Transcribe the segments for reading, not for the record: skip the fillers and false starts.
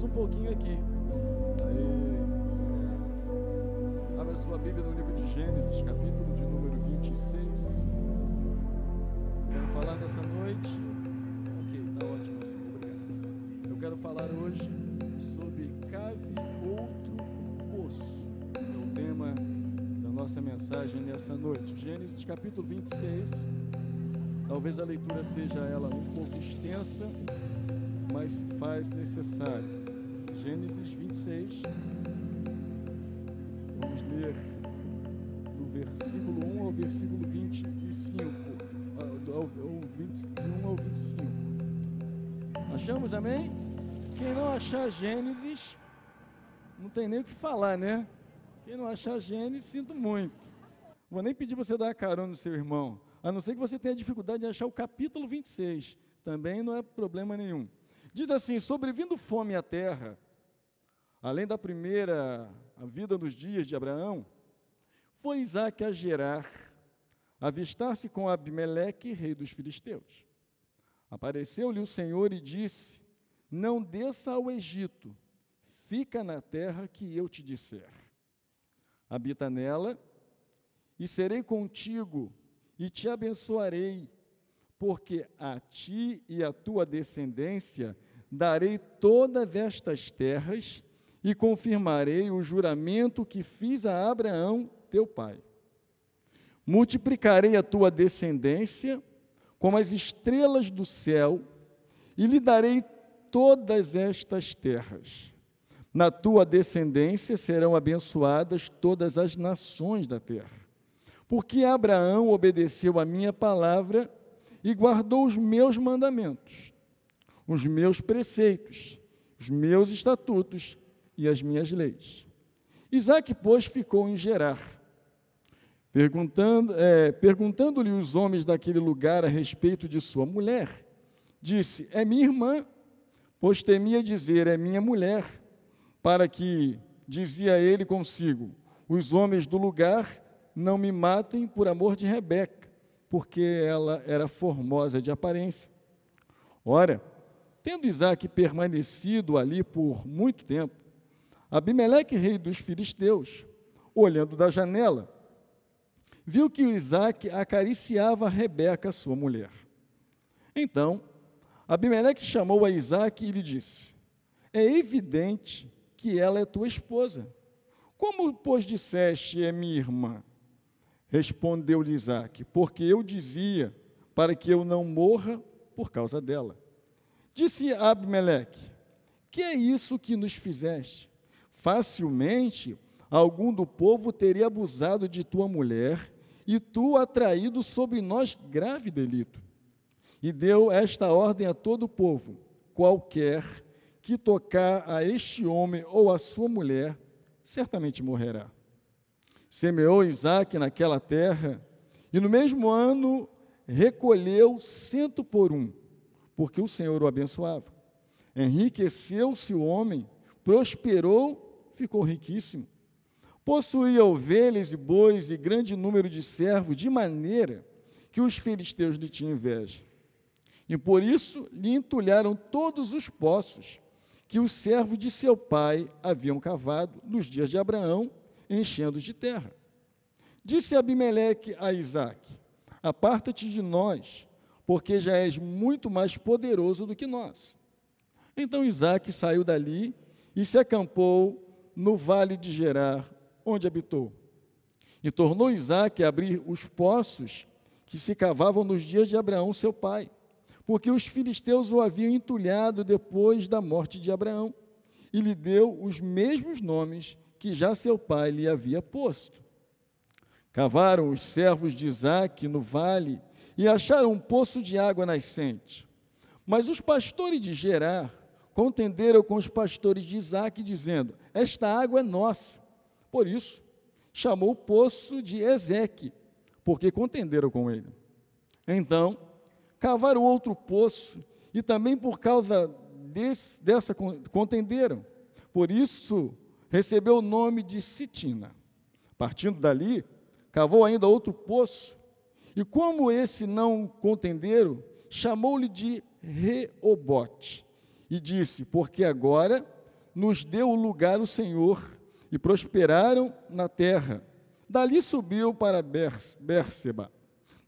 um pouquinho aqui. Aí, abra sua Bíblia no livro de Gênesis, capítulo de número 26. Quero falar nessa noite. Ok, tá ótimo assim, obrigado. Eu quero falar hoje sobre cave outro poço. É o tema da nossa mensagem nessa noite. Gênesis, capítulo 26. Talvez a leitura seja ela um pouco extensa, mas se faz necessário. Gênesis 26, vamos ler do versículo 1 ao versículo 25, do 1 ao 25. Achamos, amém? Quem não achar Gênesis, não tem nem o que falar, né? Quem não achar Gênesis, sinto muito. Vou nem pedir para você dar a carona no seu irmão, a não ser que você tenha dificuldade de achar o capítulo 26, também não é problema nenhum. Diz assim: sobrevindo fome à terra, além da primeira a vida nos dias de Abraão, foi Isaque a Gerar, avistar-se com Abimeleque, rei dos filisteus. Apareceu-lhe o Senhor e disse: não desça ao Egito, fica na terra que eu te disser. Habita nela, e serei contigo, e te abençoarei, porque a ti e à tua descendência darei todas estas terras, e confirmarei o juramento que fiz a Abraão, teu pai. Multiplicarei a tua descendência como as estrelas do céu, e lhe darei todas estas terras. Na tua descendência serão abençoadas todas as nações da terra. Porque Abraão obedeceu a minha palavra e guardou os meus mandamentos, os meus preceitos, os meus estatutos e as minhas leis. Isaque, pois, ficou em Gerar. Perguntando-lhe os homens daquele lugar a respeito de sua mulher, disse: é minha irmã, pois temia dizer: é minha mulher, para que, dizia ele consigo, os homens do lugar não me matem por amor de Rebeca, porque ela era formosa de aparência. Ora, tendo Isaque permanecido ali por muito tempo, Abimeleque, rei dos filisteus, olhando da janela, viu que Isaque acariciava Rebeca, sua mulher. Então, Abimeleque chamou a Isaque e lhe disse: é evidente que ela é tua esposa. Como, pois, disseste: é minha irmã? Respondeu-lhe Isaque: porque eu dizia, para que eu não morra por causa dela. Disse Abimeleque: que é isso que nos fizeste? Facilmente algum do povo teria abusado de tua mulher, e tu atraído sobre nós grave delito. E deu esta ordem a todo o povo: qualquer que tocar a este homem ou a sua mulher, certamente morrerá. Semeou Isaque naquela terra, e no mesmo ano recolheu 100 por 1, porque o Senhor o abençoava. Enriqueceu-se o homem, prosperou, ficou riquíssimo. Possuía ovelhas e bois e grande número de servos, de maneira que os filisteus lhe tinham inveja. E por isso lhe entulharam todos os poços que os servos de seu pai haviam cavado nos dias de Abraão, enchendo-os de terra. Disse Abimeleque a Isaque: aparta-te de nós, porque já és muito mais poderoso do que nós. Então Isaque saiu dali e se acampou no vale de Gerar, onde habitou. E tornou Isaque a abrir os poços que se cavavam nos dias de Abraão, seu pai, porque os filisteus o haviam entulhado depois da morte de Abraão, e lhe deu os mesmos nomes que já seu pai lhe havia posto. Cavaram os servos de Isaque no vale e acharam um poço de água nascente. Mas os pastores de Gerar contenderam com os pastores de Isaque, dizendo: esta água é nossa. Por isso, chamou o poço de Ezeque, porque contenderam com ele. Então, cavaram outro poço, e também por causa dessa contenderam. Por isso, recebeu o nome de Sitina. Partindo dali, cavou ainda outro poço, e como esse não contenderam, chamou-lhe de Reobote, e disse: porque agora nos deu o lugar o Senhor, e prosperaram na terra. Dali subiu para Bérseba.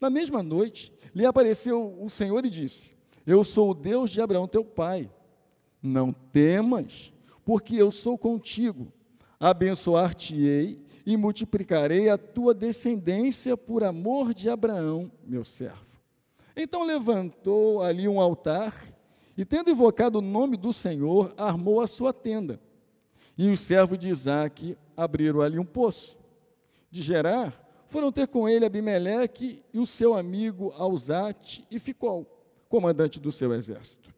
Na mesma noite, lhe apareceu o Senhor e disse: eu sou o Deus de Abraão teu pai. Não temas, porque eu sou contigo. Abençoar-te-ei e multiplicarei a tua descendência por amor de Abraão, meu servo. Então levantou ali um altar e, tendo invocado o nome do Senhor, armou a sua tenda. E os servos de Isaque abriram ali um poço. De Gerar, foram ter com ele Abimeleque e o seu amigo Alzate e Ficol, comandante do seu exército.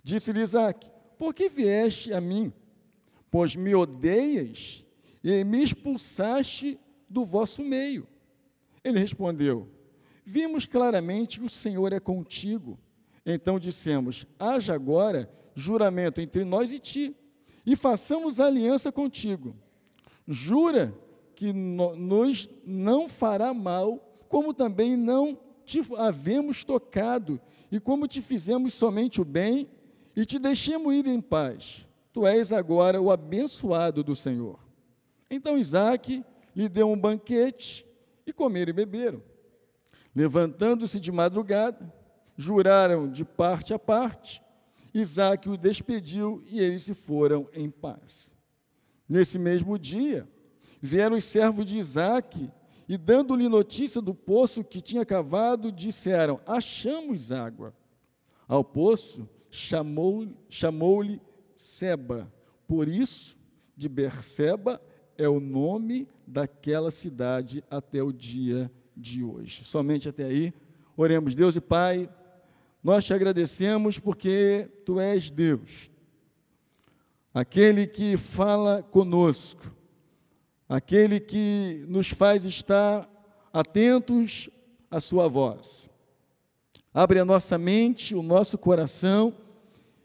Disse-lhe Isaque: por que vieste a mim? Pois me odeias e me expulsaste do vosso meio. Ele respondeu: vimos claramente que o Senhor é contigo. Então dissemos: haja agora juramento entre nós e ti, e façamos aliança contigo. Jura que nos não fará mal, como também não te havemos tocado, e como te fizemos somente o bem, e te deixemos ir em paz. Tu és agora o abençoado do Senhor. Então Isaque lhe deu um banquete, e comeram e beberam. Levantando-se de madrugada, juraram de parte a parte. Isaque o despediu, e eles se foram em paz. Nesse mesmo dia, vieram os servos de Isaque, e dando-lhe notícia do poço que tinha cavado, disseram: achamos água. Ao poço chamou-lhe Seba. Por isso, de Berseba é o nome daquela cidade até o dia de hoje. Somente até aí. Oremos. Deus e Pai, nós te agradecemos porque Tu és Deus, aquele que fala conosco, aquele que nos faz estar atentos à sua voz. Abre a nossa mente, o nosso coração,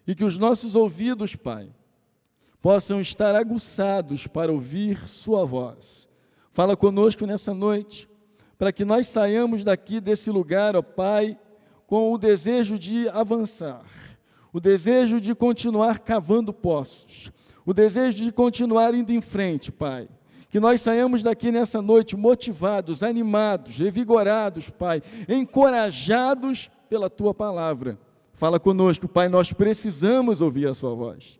e que os nossos ouvidos, Pai, possam estar aguçados para ouvir sua voz. Fala conosco nessa noite, para que nós saiamos daqui desse lugar, ó Pai, com o desejo de avançar, o desejo de continuar cavando poços, o desejo de continuar indo em frente, Pai. Que nós saiamos daqui nessa noite motivados, animados, revigorados, Pai, encorajados pela Tua palavra. Fala conosco, Pai, nós precisamos ouvir a Sua voz.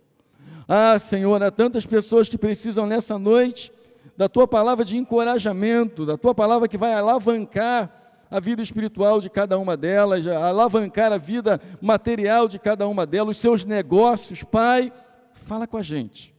Ah, Senhor, há tantas pessoas que precisam nessa noite da Tua palavra de encorajamento, da Tua palavra que vai alavancar a vida espiritual de cada uma delas, alavancar a vida material de cada uma delas, os seus negócios. Pai, fala com a gente.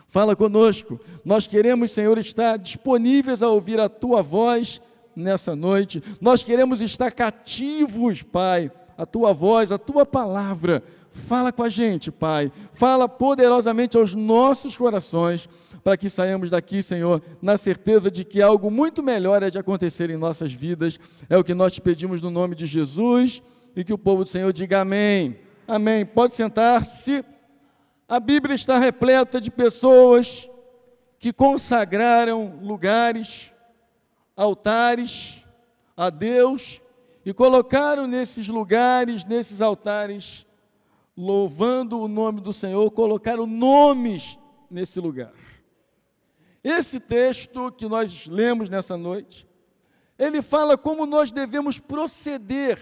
Fala conosco, nós queremos, Senhor, estar disponíveis a ouvir a Tua voz nessa noite, nós queremos estar cativos, Pai, a Tua voz, a Tua palavra. Fala com a gente, Pai, fala poderosamente aos nossos corações, para que saiamos daqui, Senhor, na certeza de que algo muito melhor é de acontecer em nossas vidas. É o que nós te pedimos no nome de Jesus, e que o povo do Senhor diga amém. Amém. Pode sentar-se. A Bíblia está repleta de pessoas que consagraram lugares, altares a Deus e colocaram nesses lugares, nesses altares, louvando o nome do Senhor, colocaram nomes nesse lugar. Esse texto que nós lemos nessa noite, ele fala como nós devemos proceder,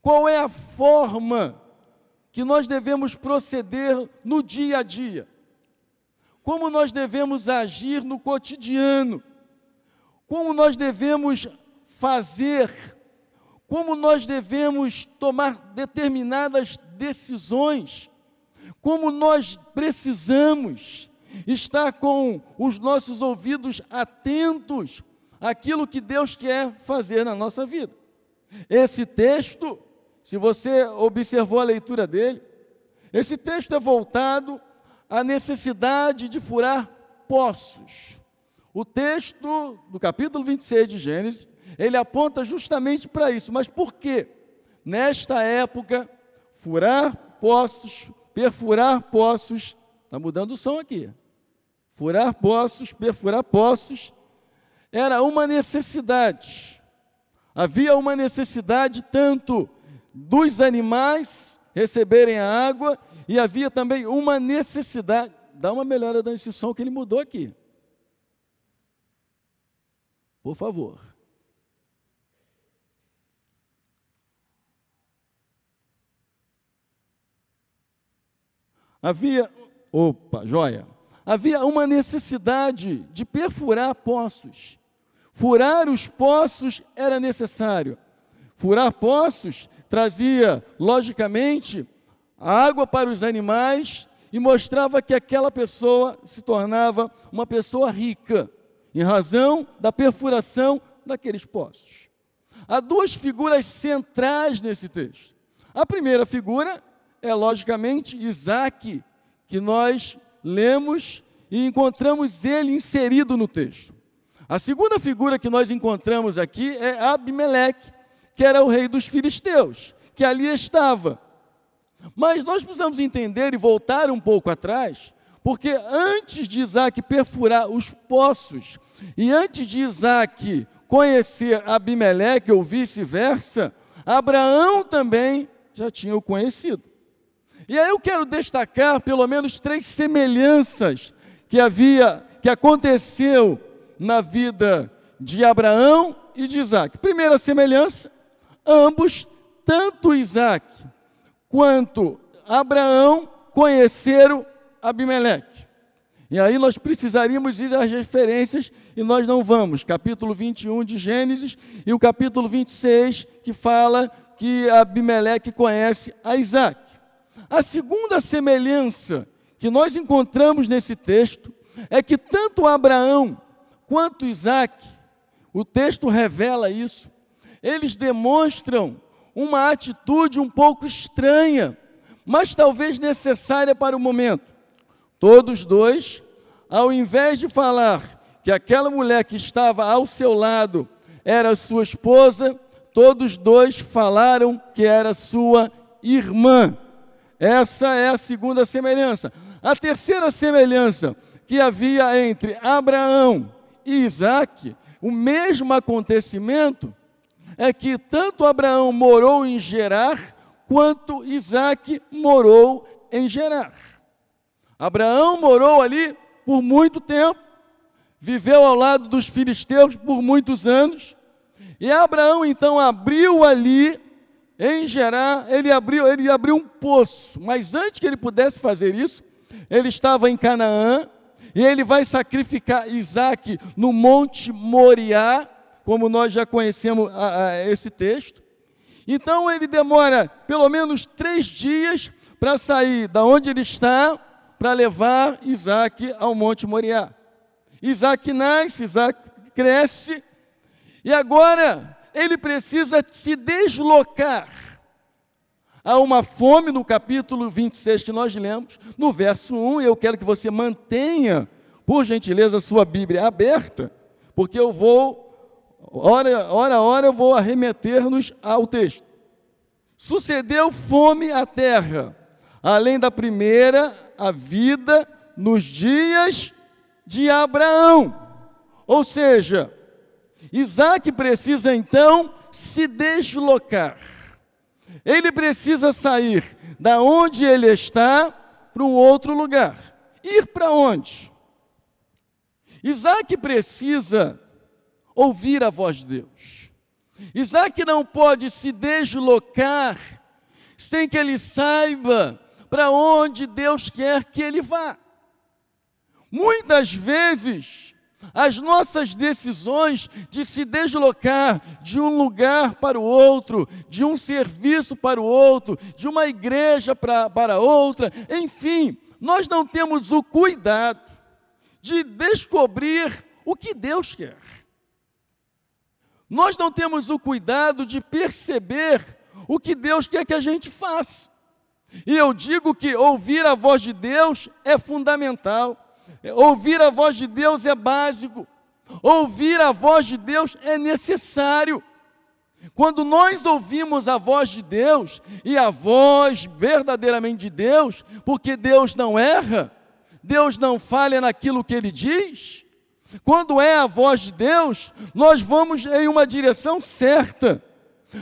qual é a forma que nós devemos proceder no dia a dia, como nós devemos agir no cotidiano, como nós devemos fazer, como nós devemos tomar determinadas decisões, como nós precisamos estar com os nossos ouvidos atentos àquilo que Deus quer fazer na nossa vida. Esse texto, se você observou a leitura dele, esse texto é voltado à necessidade de furar poços. O texto do capítulo 26 de Gênesis, ele aponta justamente para isso. Mas por quê? Nesta época, furar poços, perfurar poços, está mudando o som aqui. Furar poços, perfurar poços, era uma necessidade. Havia uma necessidade tanto dos animais receberem a água, e havia também uma necessidade dá uma melhora nesse som que ele mudou aqui. Por favor. Havia uma necessidade de perfurar poços. Furar os poços era necessário. Furar poços trazia, logicamente, água para os animais e mostrava que aquela pessoa se tornava uma pessoa rica, em razão da perfuração daqueles poços. Há duas figuras centrais nesse texto. A primeira figura é, logicamente, Isaac, que nós lemos e encontramos ele inserido no texto. A segunda figura que nós encontramos aqui é Abimeleque, que era o rei dos filisteus, que ali estava. Mas nós precisamos entender e voltar um pouco atrás, porque antes de Isaac perfurar os poços, e antes de Isaac conhecer Abimeleque ou vice-versa, Abraão também já tinha o conhecido. E aí eu quero destacar pelo menos 3 semelhanças que aconteceu na vida de Abraão e de Isaac. Primeira semelhança, ambos, tanto Isaac quanto Abraão, conheceram Abimeleque. E aí nós precisaríamos ir às referências, e nós não vamos. Capítulo 21 de Gênesis e o capítulo 26, que fala que Abimeleque conhece a Isaac. A segunda semelhança que nós encontramos nesse texto é que tanto Abraão quanto Isaac, o texto revela isso, eles demonstram uma atitude um pouco estranha, mas talvez necessária para o momento. Todos dois, ao invés de falar que aquela mulher que estava ao seu lado era sua esposa, todos dois falaram que era sua irmã. Essa é a segunda semelhança. A terceira semelhança que havia entre Abraão e Isaac, o mesmo acontecimento, é que tanto Abraão morou em Gerar, quanto Isaac morou em Gerar. Abraão morou ali por muito tempo, viveu ao lado dos filisteus por muitos anos, e Abraão então abriu ali, em Gerar, ele abriu um poço, mas antes que ele pudesse fazer isso, ele estava em Canaã, e ele vai sacrificar Isaac no Monte Moriá, como nós já conhecemos esse texto. Então ele demora pelo menos 3 dias para sair da onde ele está, para levar Isaac ao Monte Moriá. Isaac nasce, Isaac cresce, e agora ele precisa se deslocar. Há uma fome no capítulo 26 que nós lemos, no verso 1, e eu quero que você mantenha, por gentileza, a sua Bíblia aberta, porque eu vou, hora a hora, eu vou arremeter-nos ao texto. Sucedeu fome à terra, além da primeira, a vida nos dias de Abraão. Ou seja, Isaac precisa então se deslocar. Ele precisa sair da onde ele está para um outro lugar. Ir para onde? Isaac precisa ouvir a voz de Deus. Isaac não pode se deslocar sem que ele saiba para onde Deus quer que ele vá. Muitas vezes, as nossas decisões de se deslocar de um lugar para o outro, de um serviço para o outro, de uma igreja para outra, enfim, nós não temos o cuidado de descobrir o que Deus quer. Nós não temos o cuidado de perceber o que Deus quer que a gente faça. E eu digo que ouvir a voz de Deus é fundamental. Ouvir a voz de Deus é básico. Ouvir a voz de Deus é necessário. Quando nós ouvimos a voz de Deus, e a voz verdadeiramente de Deus, porque Deus não erra, Deus não falha naquilo que Ele diz, quando é a voz de Deus, nós vamos em uma direção certa,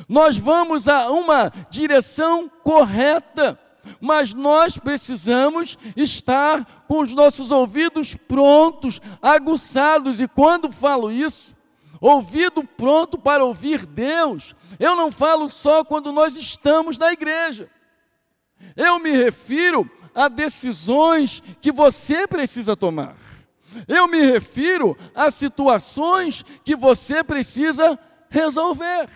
nós vamos a uma direção correta, mas nós precisamos estar com os nossos ouvidos prontos, aguçados. E quando falo isso, ouvido pronto para ouvir Deus, eu não falo só quando nós estamos na igreja. Eu me refiro a decisões que você precisa tomar. Eu me refiro a situações que você precisa resolver.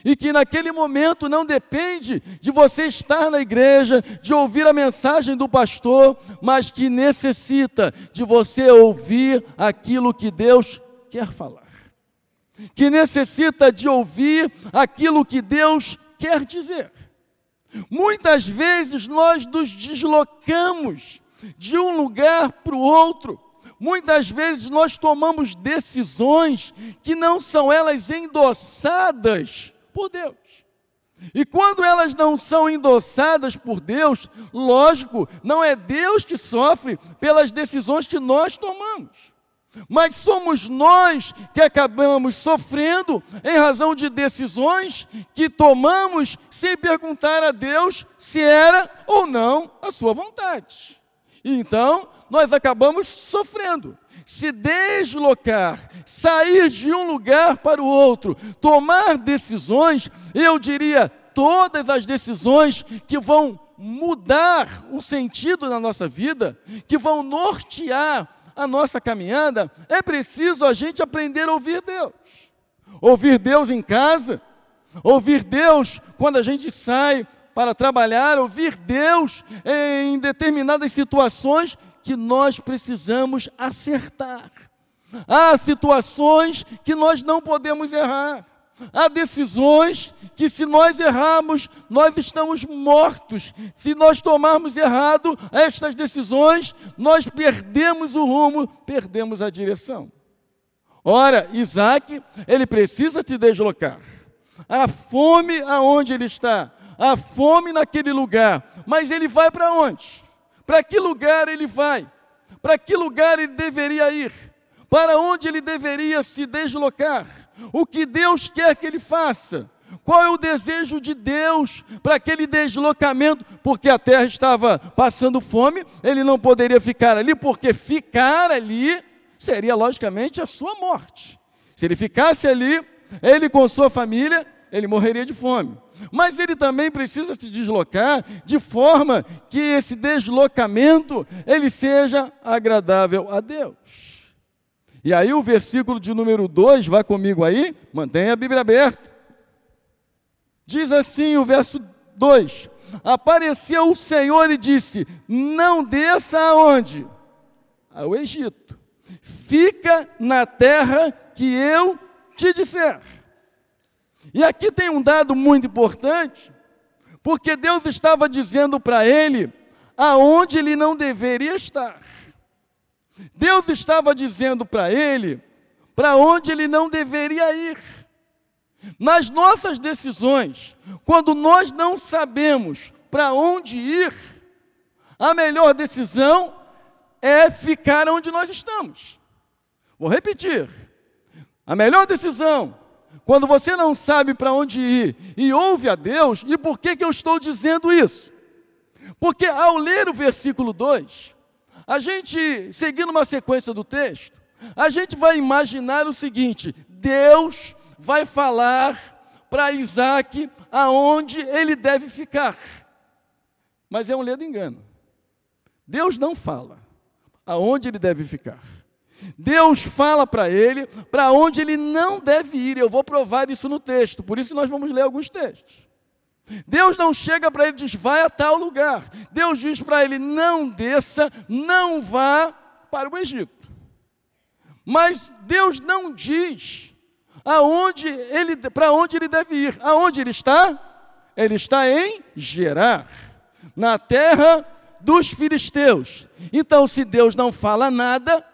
E que naquele momento não depende de você estar na igreja, de ouvir a mensagem do pastor, mas que necessita de você ouvir aquilo que Deus quer falar. Que necessita de ouvir aquilo que Deus quer dizer. Muitas vezes nós nos deslocamos de um lugar para o outro. Muitas vezes nós tomamos decisões que não são elas endossadas por Deus. E quando elas não são endossadas por Deus, lógico, não é Deus que sofre pelas decisões que nós tomamos. Mas somos nós que acabamos sofrendo em razão de decisões que tomamos sem perguntar a Deus se era ou não a sua vontade. Então, nós acabamos sofrendo. Se deslocar, sair de um lugar para o outro, tomar decisões, eu diria, todas as decisões que vão mudar o sentido da nossa vida, que vão nortear a nossa caminhada, é preciso a gente aprender a ouvir Deus. Ouvir Deus em casa, ouvir Deus quando a gente sai para trabalhar, ouvir Deus em determinadas situações que nós precisamos acertar. Há situações que nós não podemos errar. Há decisões que, se nós errarmos, nós estamos mortos. Se nós tomarmos errado estas decisões, nós perdemos o rumo, perdemos a direção. Ora, Isaac, ele precisa te deslocar. Há fome aonde ele está, há fome naquele lugar, mas ele vai para onde? Para que lugar ele vai? Para que lugar ele deveria ir? Para onde ele deveria se deslocar? O que Deus quer que ele faça? Qual é o desejo de Deus para aquele deslocamento? Porque a terra estava passando fome, ele não poderia ficar ali, porque ficar ali seria logicamente a sua morte. Se ele ficasse ali, ele com sua família, ele morreria de fome. Mas ele também precisa se deslocar de forma que esse deslocamento ele seja agradável a Deus. E aí o versículo de número 2, vá comigo aí, mantenha a Bíblia aberta. Diz assim o verso 2: apareceu o Senhor e disse, não desça aonde? Ao Egito. Fica na terra que eu te disser. E aqui tem um dado muito importante, porque Deus estava dizendo para ele aonde ele não deveria estar. Deus estava dizendo para ele para onde ele não deveria ir. Nas nossas decisões, quando nós não sabemos para onde ir, a melhor decisão é ficar onde nós estamos. Vou repetir. A melhor decisão, quando você não sabe para onde ir e ouve a Deus, e por que eu estou dizendo isso? Porque ao ler o versículo 2, a gente, seguindo uma sequência do texto, a gente vai imaginar o seguinte: Deus vai falar para Isaac aonde ele deve ficar. Mas é um ledo engano. Deus não fala aonde ele deve ficar. Deus fala para ele para onde ele não deve ir. Eu vou provar isso no texto, por isso nós vamos ler alguns textos. Deus não chega para ele e diz, vai a tal lugar. Deus diz para ele, não desça, não vá para o Egito. Mas Deus não diz para onde ele deve ir. Aonde ele está? Ele está em Gerar, na terra dos filisteus. Então, se Deus não fala nada,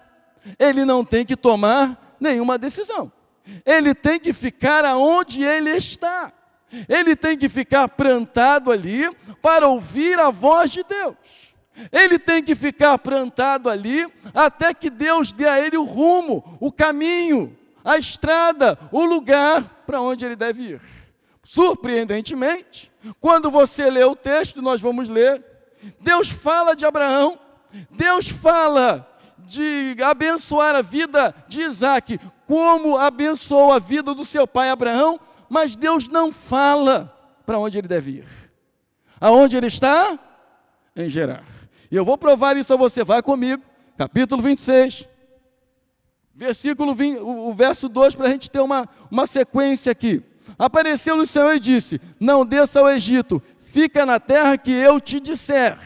ele não tem que tomar nenhuma decisão. Ele tem que ficar aonde ele está. Ele tem que ficar plantado ali para ouvir a voz de Deus. Ele tem que ficar plantado ali até que Deus dê a ele o rumo, o caminho, a estrada, o lugar para onde ele deve ir. Surpreendentemente, quando você lê o texto, nós vamos ler, Deus fala de Abraão, Deus fala de abençoar a vida de Isaque, como abençoou a vida do seu pai Abraão, mas Deus não fala para onde ele deve ir. Aonde ele está? Em Gerar. E eu vou provar isso a você, vai comigo, capítulo 26, versículo 20, o verso 2, para a gente ter uma sequência aqui. Apareceu-lhe o Senhor e disse: não desça ao Egito, fica na terra que eu te disser.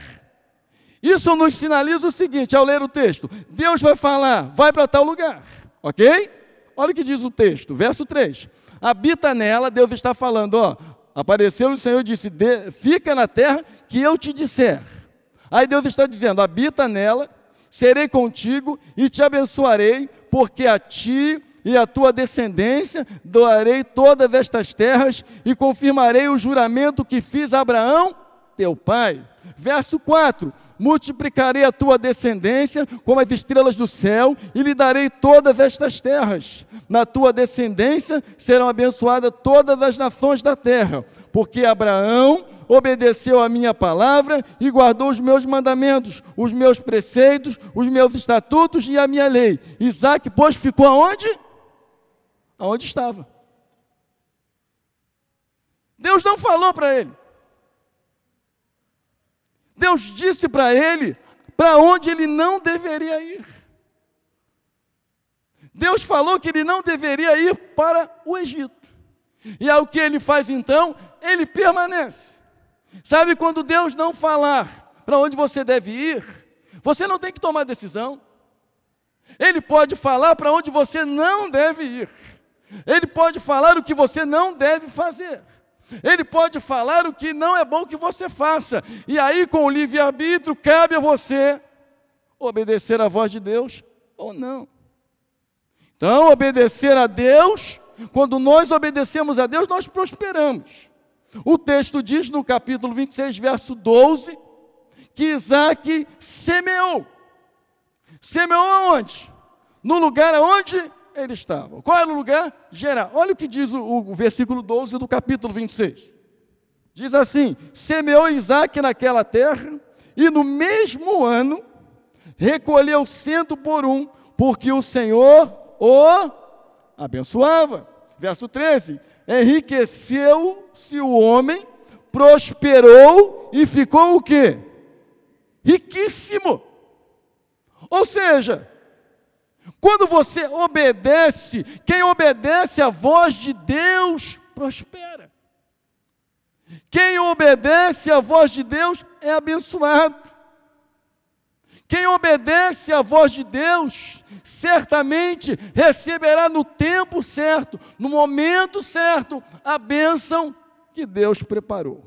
Isso nos sinaliza o seguinte, ao ler o texto, Deus vai falar, vai para tal lugar, ok? Olha o que diz o texto, verso 3. Habita nela, Deus está falando, ó, apareceu-lhe o Senhor e disse: fica na terra que eu te disser. Aí Deus está dizendo: habita nela, serei contigo e te abençoarei, porque a ti e a tua descendência darei todas estas terras e confirmarei o juramento que fiz a Abraão, teu pai. Verso 4, multiplicarei a tua descendência como as estrelas do céu e lhe darei todas estas terras. Na tua descendência serão abençoadas todas as nações da terra, porque Abraão obedeceu a minha palavra e guardou os meus mandamentos, os meus preceitos, os meus estatutos e a minha lei. Isaque, pois, ficou aonde? Aonde estava. Deus não falou para ele. Deus disse para ele para onde ele não deveria ir. Deus falou que ele não deveria ir para o Egito. E é o que ele faz então? Ele permanece. Sabe quando Deus não falar para onde você deve ir, você não tem que tomar decisão. Ele pode falar para onde você não deve ir. Ele pode falar o que você não deve fazer. Ele pode falar o que não é bom que você faça. E aí, com o livre-arbítrio, cabe a você obedecer à voz de Deus ou não. Então, obedecer a Deus, quando nós obedecemos a Deus, nós prosperamos. O texto diz no capítulo 26, verso 12, que Isaque semeou. Semeou aonde? No lugar aonde ele estava. Qual era o lugar? Gerar. Olha o que diz o versículo 12 do capítulo 26. Diz assim: semeou Isaque naquela terra, e no mesmo ano recolheu 100 por um, porque o Senhor o abençoava. Verso 13: enriqueceu-se o homem, prosperou e ficou o quê? Riquíssimo. Ou seja, quando você obedece, quem obedece à voz de Deus, prospera. Quem obedece à voz de Deus é abençoado. Quem obedece à voz de Deus, certamente receberá no tempo certo, no momento certo, a bênção que Deus preparou.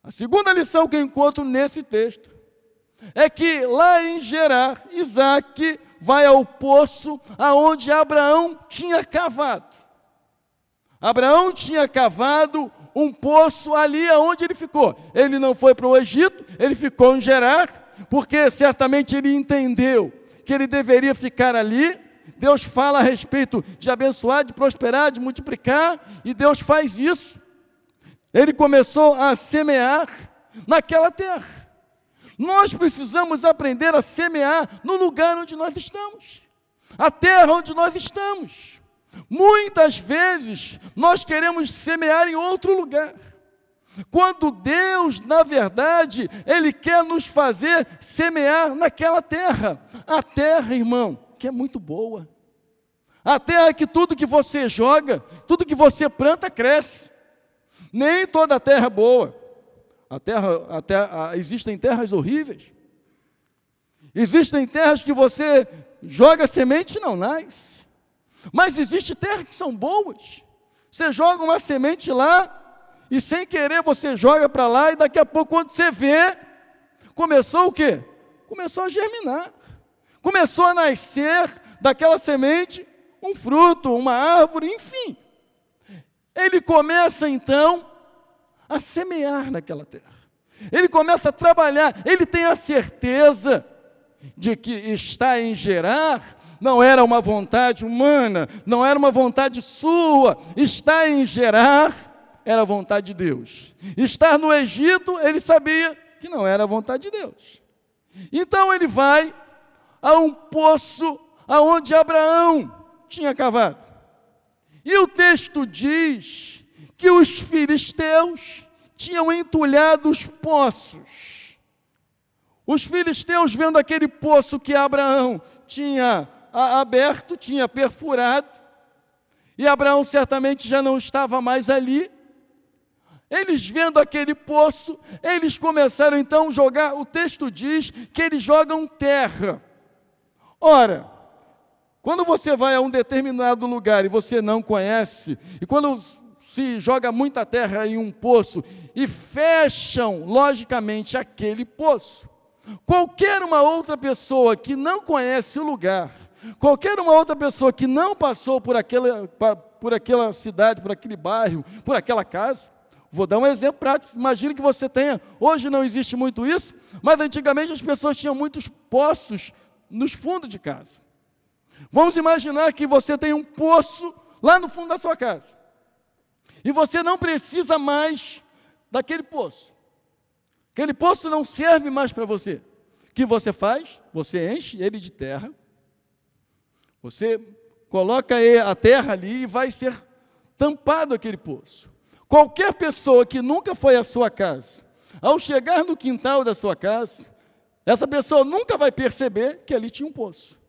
A segunda lição que eu encontro nesse texto é que lá em Gerar, Isaque vai ao poço aonde Abraão tinha cavado. Abraão tinha cavado um poço ali aonde ele ficou. Ele não foi para o Egito, ele ficou em Gerar, porque certamente ele entendeu que ele deveria ficar ali. Deus fala a respeito de abençoar, de prosperar, de multiplicar, e Deus faz isso. Ele começou a semear naquela terra. Nós precisamos aprender a semear no lugar onde nós estamos, a terra onde nós estamos. Muitas vezes nós queremos semear em outro lugar, quando Deus, na verdade, Ele quer nos fazer semear naquela terra. A terra, irmão, que é muito boa. A terra que tudo que você joga, tudo que você planta, cresce. Nem toda a terra é boa. Existem terras horríveis. Existem terras que você joga semente e não nasce. Mas existe terras que são boas. Você joga uma semente lá e sem querer você joga para lá e daqui a pouco quando você vê, começou o quê? Começou a germinar. Começou a nascer daquela semente um fruto, uma árvore, enfim. Ele começa então a semear naquela terra. Ele começa a trabalhar, ele tem a certeza de que está em Gerar, não era uma vontade humana, não era uma vontade sua, está em Gerar, era a vontade de Deus. Estar no Egito, ele sabia que não era a vontade de Deus. Então ele vai a um poço aonde Abraão tinha cavado. E o texto diz que os filisteus tinham entulhado os poços. Os filisteus, vendo aquele poço que Abraão tinha aberto, tinha perfurado, e Abraão certamente já não estava mais ali, eles vendo aquele poço, eles começaram então a jogar, o texto diz que eles jogam terra. Ora, quando você vai a um determinado lugar e você não conhece, e quando se joga muita terra em um poço e fecham, logicamente, aquele poço, qualquer uma outra pessoa que não conhece o lugar, qualquer uma outra pessoa que não passou por aquela cidade, por aquele bairro, por aquela casa, vou dar um exemplo prático, imagine que você tenha, hoje não existe muito isso, mas antigamente as pessoas tinham muitos poços nos fundos de casa. Vamos imaginar que você tem um poço lá no fundo da sua casa, e você não precisa mais daquele poço. Aquele poço não serve mais para você. O que você faz? Você enche ele de terra, você coloca a terra ali e vai ser tampado aquele poço. Qualquer pessoa que nunca foi à sua casa, ao chegar no quintal da sua casa, essa pessoa nunca vai perceber que ali tinha um poço.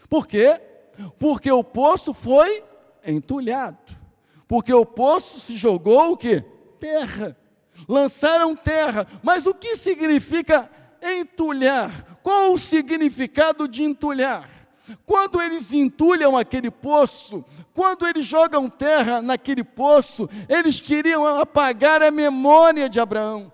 Por quê? Porque o poço foi entulhado. Porque o poço se jogou o quê? Terra. Lançaram terra. Mas o que significa entulhar? Qual o significado de entulhar? Quando eles entulham aquele poço, quando eles jogam terra naquele poço, eles queriam apagar a memória de Abraão.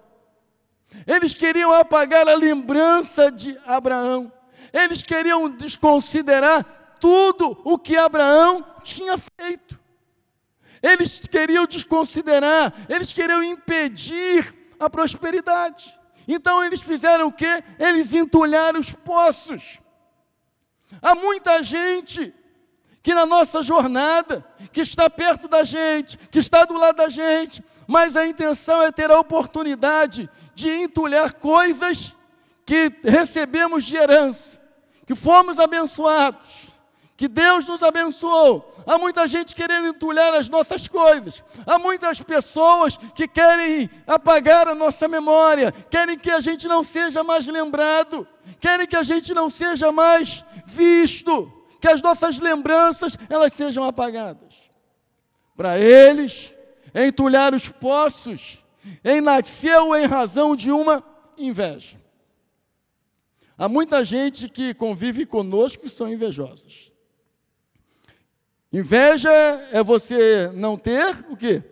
Eles queriam apagar a lembrança de Abraão. Eles queriam desconsiderar tudo o que Abraão tinha feito. Eles queriam desconsiderar, eles queriam impedir a prosperidade. Então eles fizeram o quê? Eles entulharam os poços. Há muita gente que na nossa jornada, que está perto da gente, que está do lado da gente, mas a intenção é ter a oportunidade de entulhar coisas que recebemos de herança, que fomos abençoados, que Deus nos abençoou. Há muita gente querendo entulhar as nossas coisas. Há muitas pessoas que querem apagar a nossa memória, querem que a gente não seja mais lembrado, querem que a gente não seja mais visto, que as nossas lembranças, elas sejam apagadas. Para eles, entulhar os poços, nasceu em razão de uma inveja. Há muita gente que convive conosco e são invejosas. Inveja é você não ter o quê?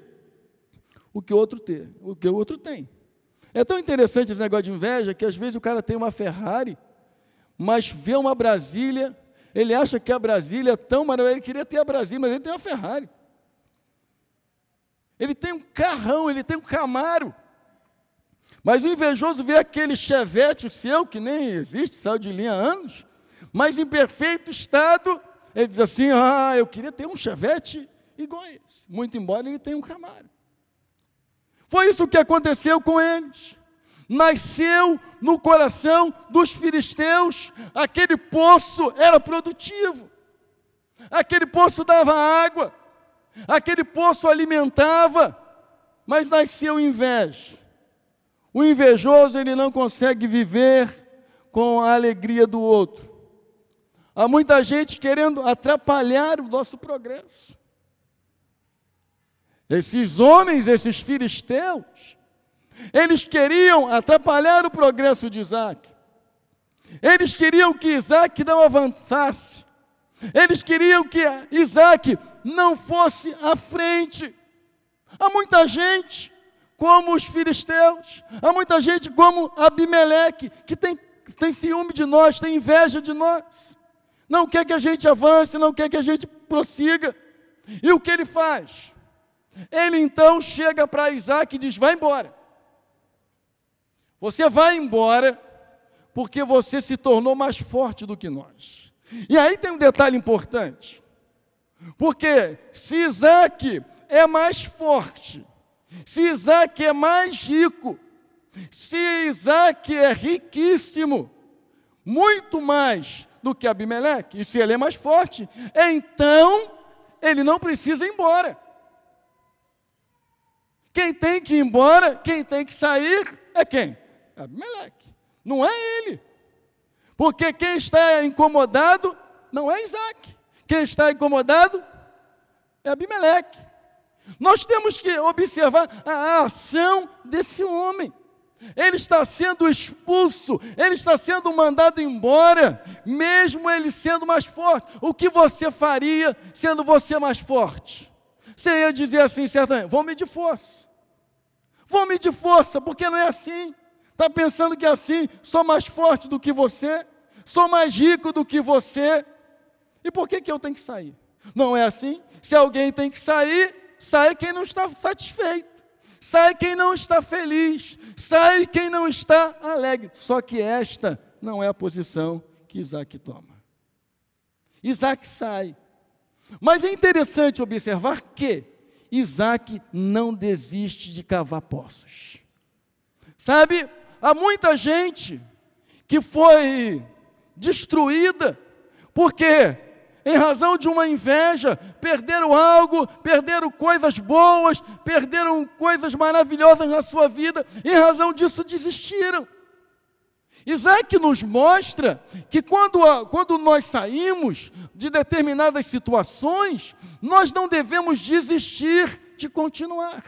O que o outro tem. É tão interessante esse negócio de inveja que às vezes o cara tem uma Ferrari, mas vê uma Brasília, ele acha que a Brasília é tão maravilhosa, ele queria ter a Brasília, mas ele tem uma Ferrari. Ele tem um carrão, ele tem um Camaro. Mas o invejoso vê aquele Chevette seu, que nem existe, saiu de linha há anos, mas em perfeito estado, ele diz assim, eu queria ter um Chevette igual a esse, muito embora ele tenha um Camaro. Foi isso que aconteceu com eles. Nasceu no coração dos filisteus, aquele poço era produtivo, aquele poço dava água, aquele poço alimentava, mas nasceu inveja. O invejoso, ele não consegue viver com a alegria do outro. Há muita gente querendo atrapalhar o nosso progresso. Esses homens, esses filisteus, eles queriam atrapalhar o progresso de Isaac. Eles queriam que Isaac não avançasse. Eles queriam que Isaac não fosse à frente. Há muita gente como os filisteus, há muita gente como Abimeleque, que tem ciúme de nós, tem inveja de nós, não quer que a gente avance, não quer que a gente prossiga. E o que ele faz? Ele então chega para Isaac e diz, vai embora. Você vai embora, porque você se tornou mais forte do que nós. E aí tem um detalhe importante, porque se Isaac é mais forte, se Isaac é mais rico, se Isaac é riquíssimo, muito mais do que Abimeleque, e se ele é mais forte, então ele não precisa ir embora. Quem tem que ir embora, quem tem que sair, é quem? Abimeleque, não é ele. Porque quem está incomodado não é Isaac. Quem está incomodado é Abimeleque. Nós temos que observar a ação desse homem. Ele está sendo expulso, ele está sendo mandado embora, mesmo ele sendo mais forte. O que você faria sendo você mais forte? Você ia dizer assim, certamente, vou medir força. Vou medir força, porque não é assim. Está pensando que é assim, sou mais forte do que você, sou mais rico do que você. E por que eu tenho que sair? Não é assim? Se alguém tem que sair, sai quem não está satisfeito. Sai quem não está feliz, sai quem não está alegre. Só que esta não é a posição que Isaac toma. Isaac sai. Mas é interessante observar que Isaac não desiste de cavar poços. Sabe, há muita gente que foi destruída porque, em razão de uma inveja, perderam algo, perderam coisas boas, perderam coisas maravilhosas na sua vida, e em razão disso desistiram. Isaac nos mostra que quando nós saímos de determinadas situações, nós não devemos desistir de continuar.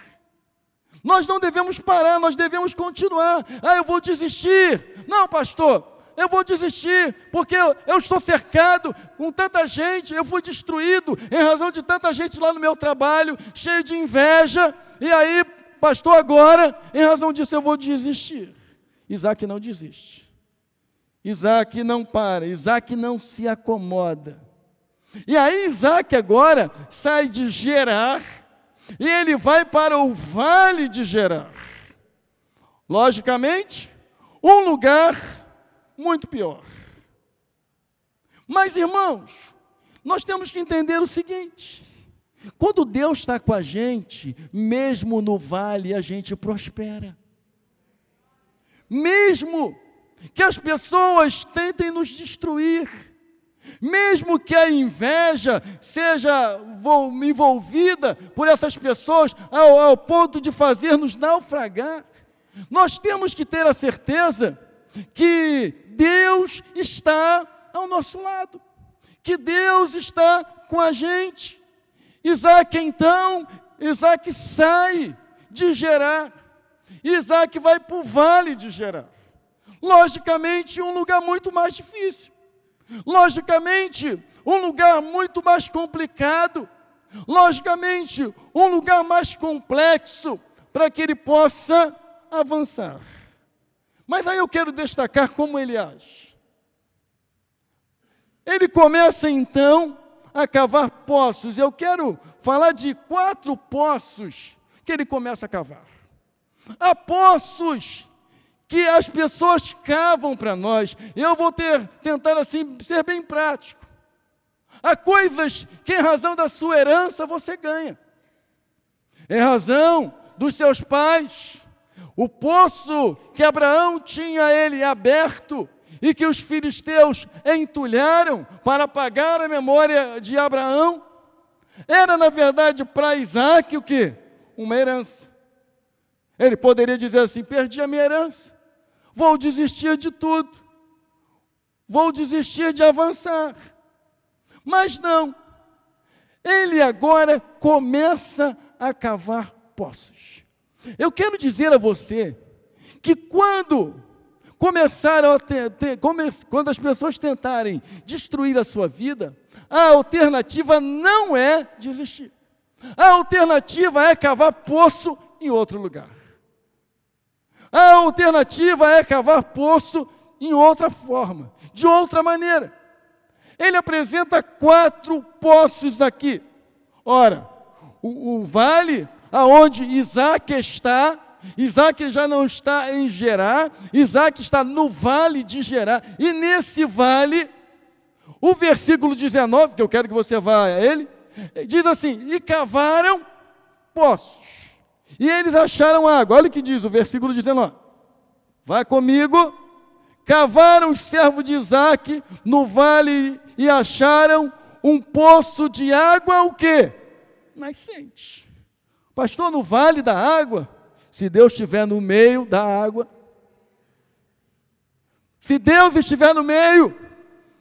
Nós não devemos parar, nós devemos continuar. Eu vou desistir. Não, pastor, eu vou desistir, porque eu estou cercado com tanta gente, eu fui destruído em razão de tanta gente lá no meu trabalho, cheio de inveja, e aí, pastor, agora, em razão disso eu vou desistir. Isaac não desiste. Isaac não para, Isaac não se acomoda. E aí Isaac agora sai de Gerar, e ele vai para o vale de Gerar. Logicamente, um lugar muito pior. Mas, irmãos, nós temos que entender o seguinte: quando Deus está com a gente, mesmo no vale a gente prospera. Mesmo que as pessoas tentem nos destruir, mesmo que a inveja seja envolvida por essas pessoas ao ponto de fazer-nos naufragar, nós temos que ter a certeza que Deus está ao nosso lado, que Deus está com a gente. Isaac sai de Gerar, Isaac vai para o vale de Gerar. Logicamente, um lugar muito mais difícil, logicamente, um lugar muito mais complicado, logicamente, um lugar mais complexo para que ele possa avançar. Mas aí eu quero destacar como ele age. Ele começa então a cavar poços. Eu quero falar de 4 poços que ele começa a cavar. Há poços que as pessoas cavam para nós. Eu vou tentar assim ser bem prático. Há coisas que em razão da sua herança você ganha. Em razão dos seus pais. O poço que Abraão tinha ele aberto e que os filisteus entulharam para apagar a memória de Abraão, era na verdade para Isaac o quê? Uma herança. Ele poderia dizer assim: perdi a minha herança, vou desistir de tudo, vou desistir de avançar. Mas não, ele agora começa a cavar poços. Eu quero dizer a você que quando quando as pessoas tentarem destruir a sua vida, a alternativa não é desistir. A alternativa é cavar poço em outro lugar. A alternativa é cavar poço em outra forma, de outra maneira. Ele apresenta 4 poços aqui. Ora, o vale aonde Isaac está, Isaac já não está em Gerar, Isaac está no vale de Gerar, e nesse vale, o versículo 19, que eu quero que você vá a ele, diz assim: e cavaram poços, e eles acharam água. Olha o que diz o versículo 19, vai comigo. cavaram os servos de Isaque no vale e acharam um poço de água, o quê? Nascente. Pastor, no vale da água, se Deus estiver no meio da água, se Deus estiver no meio,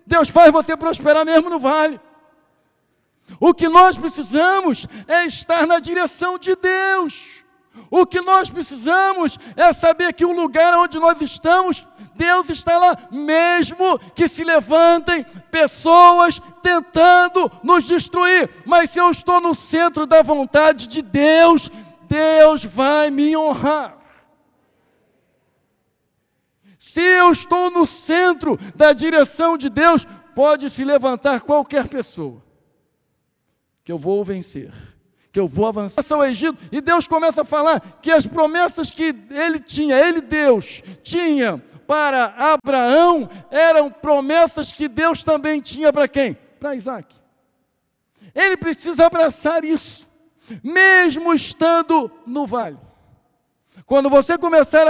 Deus faz você prosperar mesmo no vale. O que nós precisamos é estar na direção de Deus. O que nós precisamos é saber que o lugar onde nós estamos, Deus está lá, mesmo que se levantem pessoas tentando nos destruir. Mas se eu estou no centro da vontade de Deus, Deus vai me honrar. Se eu estou no centro da direção de Deus, pode se levantar qualquer pessoa, que eu vou vencer, que eu vou avançar ao Egito. E Deus começa a falar que as promessas que Deus, tinha para Abraão, eram promessas que Deus também tinha para quem? Para Isaque. Ele precisa abraçar isso, mesmo estando no vale. Quando você começar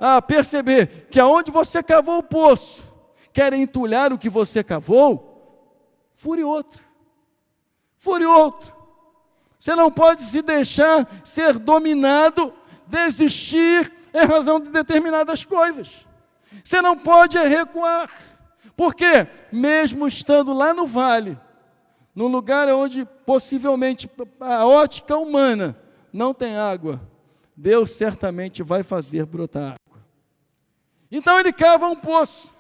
a perceber que aonde você cavou o poço, querem entulhar o que você cavou, fure outro. Fure outro. Você não pode se deixar ser dominado, desistir em razão de determinadas coisas. Você não pode recuar. Porque, mesmo estando lá no vale, num lugar onde possivelmente a ótica humana não tem água, Deus certamente vai fazer brotar água. Então ele cava um poço.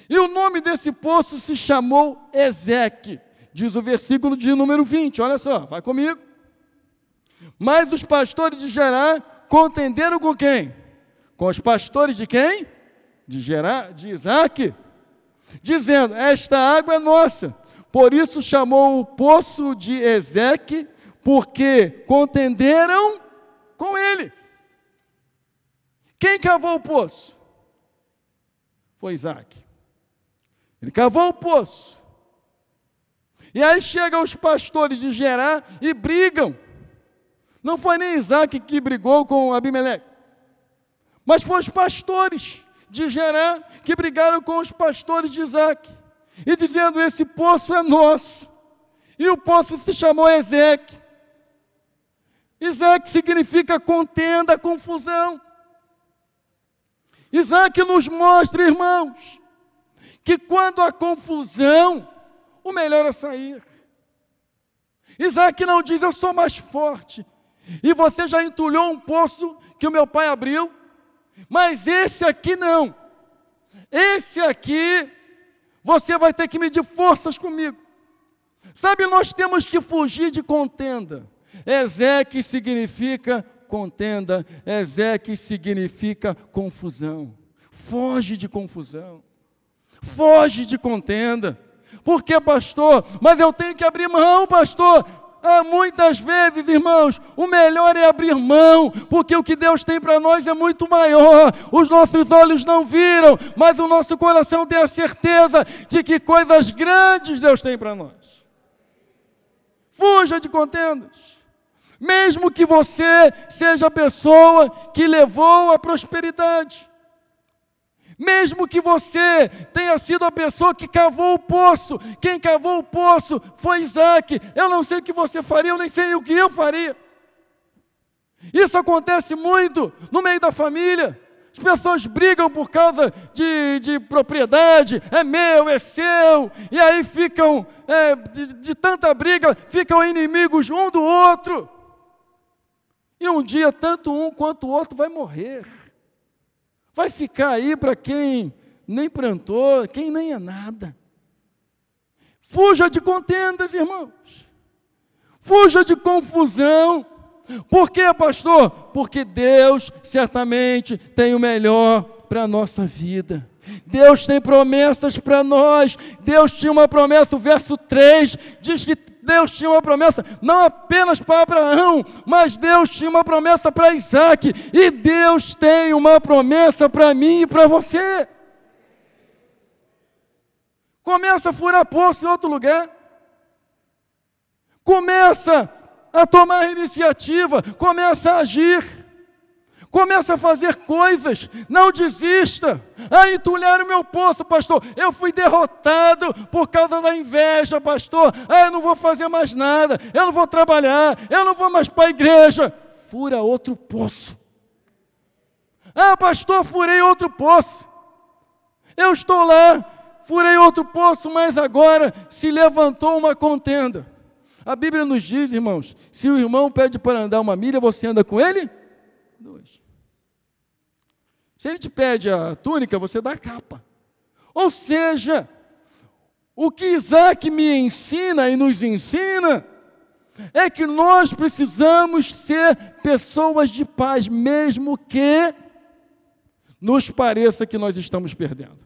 E o nome desse poço se chamou Ezeque. Diz o versículo de número 20, olha só, vai comigo. Mas os pastores de Gerar contenderam com quem? Com os pastores de quem? De Isaque, dizendo, esta água é nossa. Por isso chamou o poço de Ezeque, porque contenderam com ele. Quem cavou o poço? Foi Isaque. Ele cavou o poço. E aí chegam os pastores de Gerar e brigam. Não foi nem Isaque que brigou com Abimeleque, mas foi os pastores de Gerar que brigaram com os pastores de Isaque, e dizendo, esse poço é nosso. E o poço se chamou Ezeque. Ezeque significa contenda, confusão. Isaque nos mostra, irmãos, que quando há confusão, o melhor é sair. Isaque não diz, eu sou mais forte. E você já entulhou um poço que o meu pai abriu, mas esse aqui não. Esse aqui, você vai ter que medir forças comigo. Sabe, nós temos que fugir de contenda. Ezeque significa contenda, Ezeque significa confusão. Foge de confusão, foge de contenda. Por que, pastor? Mas eu tenho que abrir mão, pastor. Muitas vezes, irmãos, o melhor é abrir mão, porque o que Deus tem para nós é muito maior. Os nossos olhos não viram, mas o nosso coração tem a certeza de que coisas grandes Deus tem para nós. Fuja de contendas. Mesmo que você seja a pessoa que levou a prosperidade. Mesmo que você tenha sido a pessoa que cavou o poço, quem cavou o poço foi Isaque. Eu não sei o que você faria, eu nem sei o que eu faria. Isso acontece muito no meio da família. As pessoas brigam por causa de propriedade, é meu, é seu, e aí ficam, de tanta briga, ficam inimigos um do outro. E um dia, tanto um quanto o outro vai morrer. Vai ficar aí para quem nem plantou, quem nem é nada. Fuja de contendas, irmãos. Fuja de confusão. Por quê, pastor? Porque Deus certamente tem o melhor para a nossa vida. Deus tem promessas para nós. Deus tinha uma promessa, o verso 3 diz que Deus tinha uma promessa, não apenas para Abraão, mas Deus tinha uma promessa para Isaque, e Deus tem uma promessa para mim e para você. Começa a furar poço em outro lugar, começa a tomar iniciativa, começa a agir, Começa a fazer coisas, não desista. Entulharam o meu poço, pastor. Eu fui derrotado por causa da inveja, pastor. Eu não vou fazer mais nada, eu não vou trabalhar, eu não vou mais para a igreja. Fura outro poço. Pastor, furei outro poço. Eu estou lá, furei outro poço, mas agora se levantou uma contenda. A Bíblia nos diz, irmãos, se o irmão pede para andar 1 milha, você anda com ele? 2. Se ele te pede a túnica, você dá a capa. Ou seja, o que Isaac me ensina e nos ensina é que nós precisamos ser pessoas de paz, mesmo que nos pareça que nós estamos perdendo.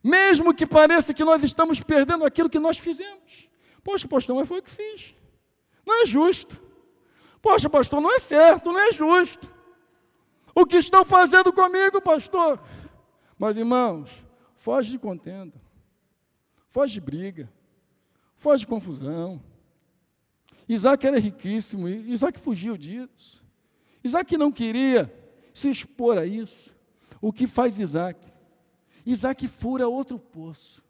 Mesmo que pareça que nós estamos perdendo aquilo que nós fizemos. Poxa, pastor, mas foi o que fiz. Não é justo. Poxa, pastor, não é certo, não é justo. O que estão fazendo comigo, pastor? Mas, irmãos, foge de contenda. Foge de briga. Foge de confusão. Isaac era riquíssimo, Isaac fugiu disso. Isaac não queria se expor a isso. O que faz Isaac? Isaac fura outro poço.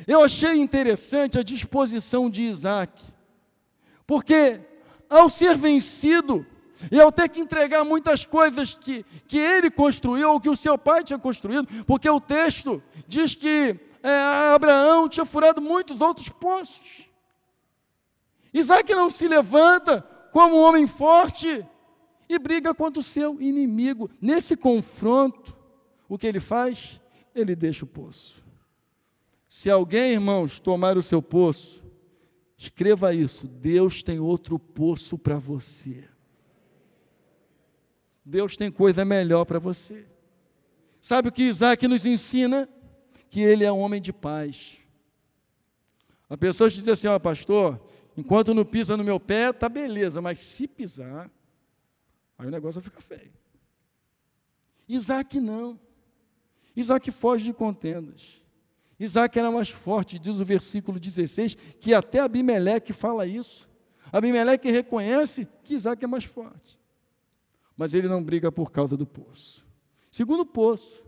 Eu achei interessante a disposição de Isaac, porque ao ser vencido, e ao ter que entregar muitas coisas que ele construiu, ou que o seu pai tinha construído, porque o texto diz que Abraão tinha furado muitos outros poços. Isaac não se levanta como um homem forte e briga contra o seu inimigo. Nesse confronto, o que ele faz? Ele deixa o poço. Se alguém, irmãos, tomar o seu poço, escreva isso: Deus tem outro poço para você. Deus tem coisa melhor para você. Sabe o que Isaac nos ensina? Que ele é um homem de paz. A pessoa diz assim: pastor, enquanto não pisa no meu pé, tá beleza, mas se pisar, aí o negócio fica feio. Isaac não. Isaac foge de contendas. Isaac era mais forte, diz o versículo 16, que até Abimeleque fala isso. Abimeleque reconhece que Isaac é mais forte. Mas ele não briga por causa do poço. Segundo poço.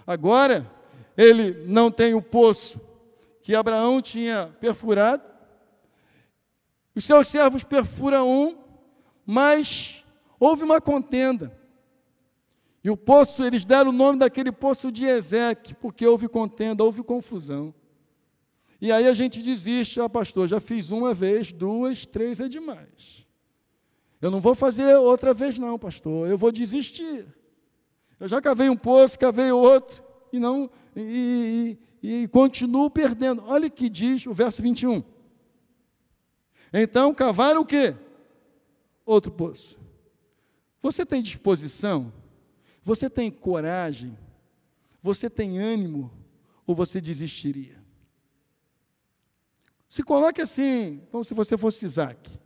Agora, ele não tem o poço que Abraão tinha perfurado. Os seus servos perfuram um, mas houve uma contenda. E o poço, eles deram o nome daquele poço de Ezeque, porque houve contenda, houve confusão. E aí a gente desiste: pastor, já fiz uma vez, 2, 3 é demais. Eu não vou fazer outra vez não, pastor, eu vou desistir. Eu já cavei um poço, cavei outro, e continuo perdendo. Olha o que diz o verso 21. Então, cavaram o quê? Outro poço. Você tem disposição? Você tem coragem? Você tem ânimo? Ou você desistiria? Se coloque assim, como se você fosse Isaac.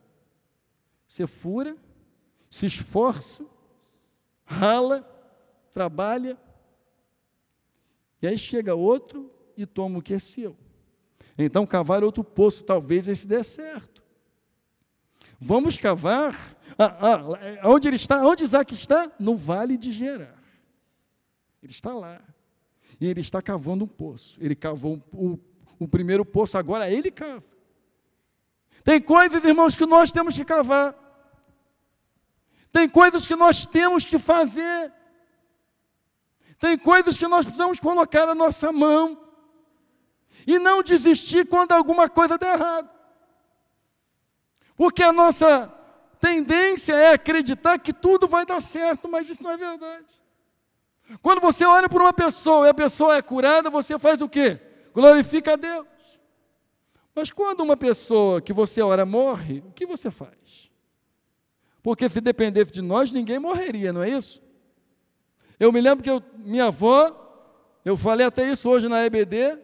Você fura, se esforça, rala, trabalha, e aí chega outro e toma o que é seu. Então, cavar outro poço, talvez esse dê certo. Vamos cavar. Onde ele está? Onde Isaac está? No vale de Gerar. Ele está lá. E ele está cavando um poço. Ele cavou o primeiro poço, agora ele cava. Tem coisas, irmãos, que nós temos que cavar. Tem coisas que nós temos que fazer. Tem coisas que nós precisamos colocar a nossa mão. E não desistir quando alguma coisa der errado. Porque a nossa tendência é acreditar que tudo vai dar certo, mas isso não é verdade. Quando você olha por uma pessoa e a pessoa é curada, você faz o quê? Glorifica a Deus. Mas quando uma pessoa que você ora morre, o que você faz? Porque se dependesse de nós, ninguém morreria, não é isso? Eu me lembro que minha avó, eu falei até isso hoje na EBD,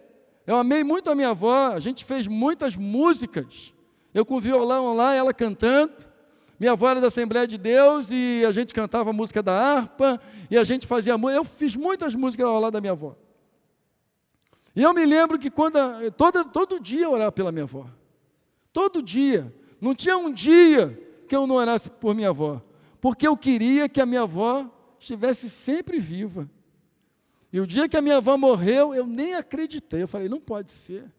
eu amei muito a minha avó, a gente fez muitas músicas, eu com o violão lá, ela cantando. Minha avó era da Assembleia de Deus e a gente cantava a música da harpa, e a gente fazia música. Eu fiz muitas músicas ao lado da minha avó. E eu me lembro que todo dia eu orava pela minha avó. Todo dia. Não tinha um dia que eu não orasse por minha avó. porque eu queria que a minha avó estivesse sempre viva. E o dia que a minha avó morreu, eu nem acreditei. Eu falei, não pode ser.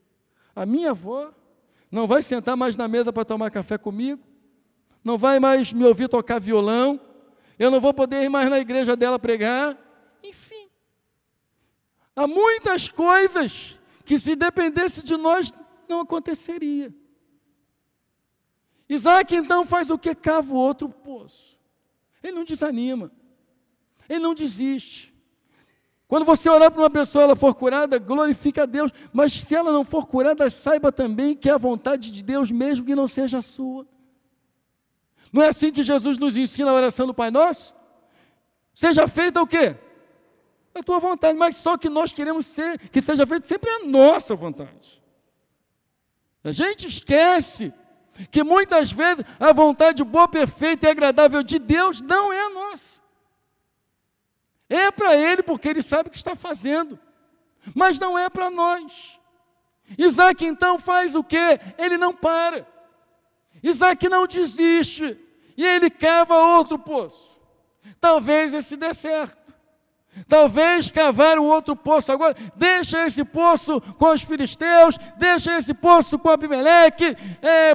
A minha avó não vai sentar mais na mesa para tomar café comigo, não vai mais me ouvir tocar violão, eu não vou poder ir mais na igreja dela pregar. Enfim, há muitas coisas que, se dependesse de nós, não aconteceria. Isaac então faz o que? Cava o outro poço. Ele não desanima, ele não desiste. Quando você orar para uma pessoa, ela for curada, glorifica a Deus, mas se ela não for curada, saiba também que é a vontade de Deus, mesmo que não seja a sua. Não é assim que Jesus nos ensina a oração do Pai Nosso? Seja feita o quê? A tua vontade, mas só que nós queremos que seja feita sempre a nossa vontade. A gente esquece que muitas vezes a vontade boa, perfeita e agradável de Deus não é a nossa. É para Ele, porque Ele sabe o que está fazendo, mas não é para nós. Isaac então faz o quê? Ele não para. Isaac não desiste, e ele cava outro poço. Talvez esse dê certo. Talvez cavar um outro poço agora, deixa esse poço com os filisteus, deixa esse poço com Abimeleque,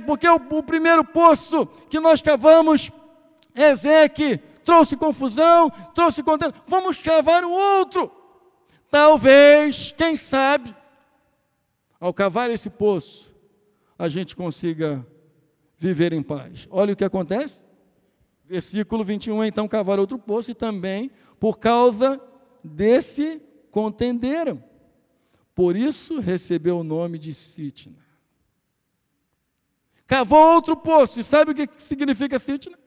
porque o primeiro poço que nós cavamos, Ezeque trouxe confusão, trouxe contenda, vamos cavar um outro. Talvez, quem sabe, ao cavar esse poço, a gente consiga viver em paz. Olha o que acontece. Versículo 21, então cavaram outro poço, e também, por causa desse, contenderam. Por isso, recebeu o nome de Sitna. Cavou outro poço, e sabe o que significa Sitna?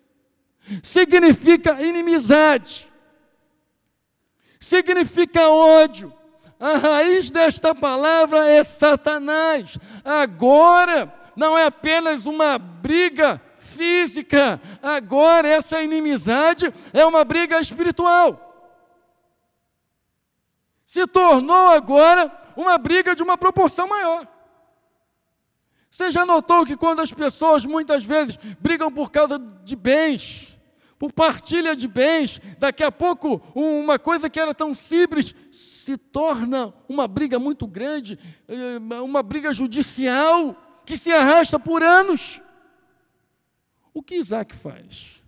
Significa inimizade. Significa ódio. A raiz desta palavra é Satanás. Agora, não é apenas uma briga física, agora essa inimizade é uma briga espiritual. Se tornou agora uma briga de uma proporção maior. Você já notou que quando as pessoas muitas vezes brigam por causa de bens, por partilha de bens, daqui a pouco uma coisa que era tão simples se torna uma briga muito grande, uma briga judicial que se arrasta por anos. O que Isaac faz?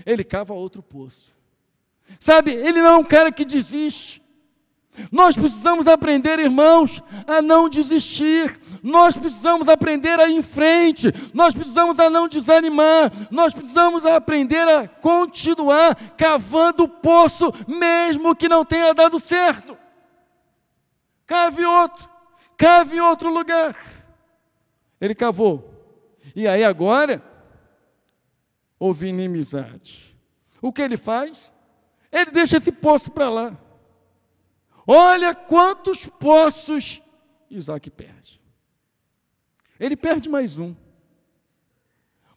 Ele cava outro poço. Sabe, ele não é um cara que desiste. Nós precisamos aprender, irmãos, a não desistir. Nós precisamos aprender a ir em frente. Nós precisamos a não desanimar. Nós precisamos aprender a continuar cavando o poço, mesmo que não tenha dado certo. Cave em outro lugar. Ele cavou. E aí agora, houve inimizade. O que ele faz? Ele deixa esse poço para lá. Olha quantos poços Isaac perde. Ele perde mais um.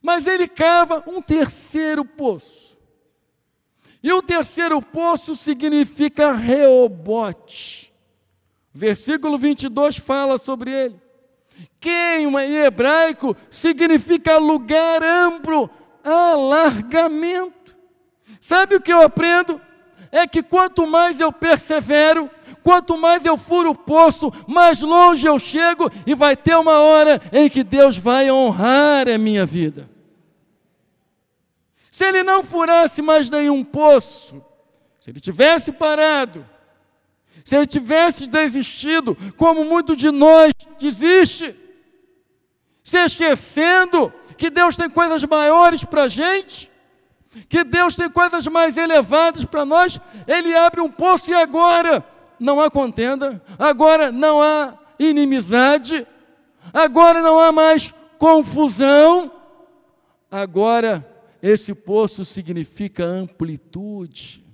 Mas ele cava um terceiro poço. E o terceiro poço significa Reobote. Versículo 22 fala sobre ele. Que em hebraico significa lugar amplo, alargamento. Sabe o que eu aprendo? É que quanto mais eu persevero, quanto mais eu furo o poço, mais longe eu chego, e vai ter uma hora em que Deus vai honrar a minha vida. Se ele não furasse mais nenhum poço, se ele tivesse parado, se ele tivesse desistido, como muito de nós desiste, se esquecendo que Deus tem coisas maiores para a gente, que Deus tem coisas mais elevadas para nós, ele abre um poço e agora não há contenda, agora não há inimizade, agora não há mais confusão, agora esse poço significa amplitude.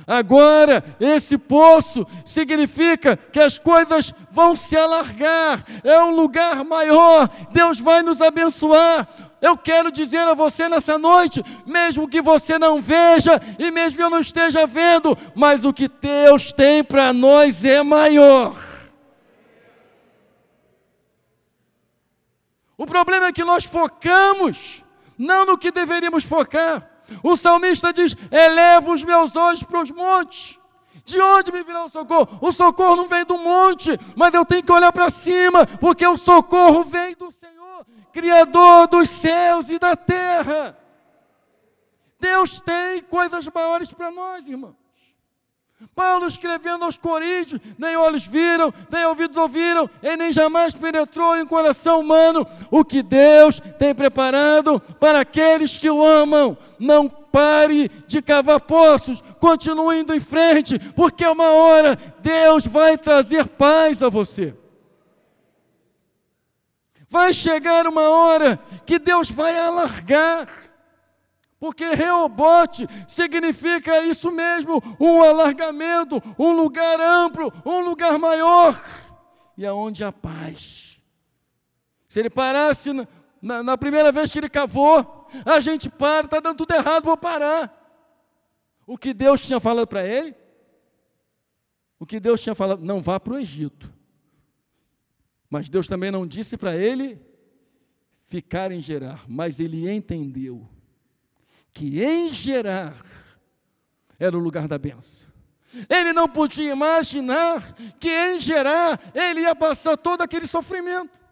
Agora, esse poço significa que as coisas vão se alargar, é um lugar maior, Deus vai nos abençoar. Eu quero dizer a você nessa noite, mesmo que você não veja, e mesmo que eu não esteja vendo, mas o que Deus tem para nós é maior. O problema é que nós focamos não no que deveríamos focar. O salmista diz: elevo os meus olhos para os montes. De onde me virá o socorro? O socorro não vem do monte, mas eu tenho que olhar para cima, porque o socorro vem do Senhor, Criador dos céus e da terra. Deus tem coisas maiores para nós, irmãos. Paulo escrevendo aos Coríntios: nem olhos viram, nem ouvidos ouviram, e nem jamais penetrou em coração humano o que Deus tem preparado para aqueles que o amam. Não pare de cavar poços, continue indo em frente, porque uma hora Deus vai trazer paz a você. Vai chegar uma hora que Deus vai alargar, porque Reobote significa isso mesmo, um alargamento, um lugar amplo, um lugar maior, e aonde há paz. Se ele parasse na primeira vez que ele cavou, a gente para, está dando tudo errado, vou parar. O que Deus tinha falado para ele? O que Deus tinha falado? Não vá para o Egito. Mas Deus também não disse para ele ficar em Gerar, mas ele entendeu que em Gerar era o lugar da bênção. Ele não podia imaginar que em Gerar ele ia passar todo aquele sofrimento.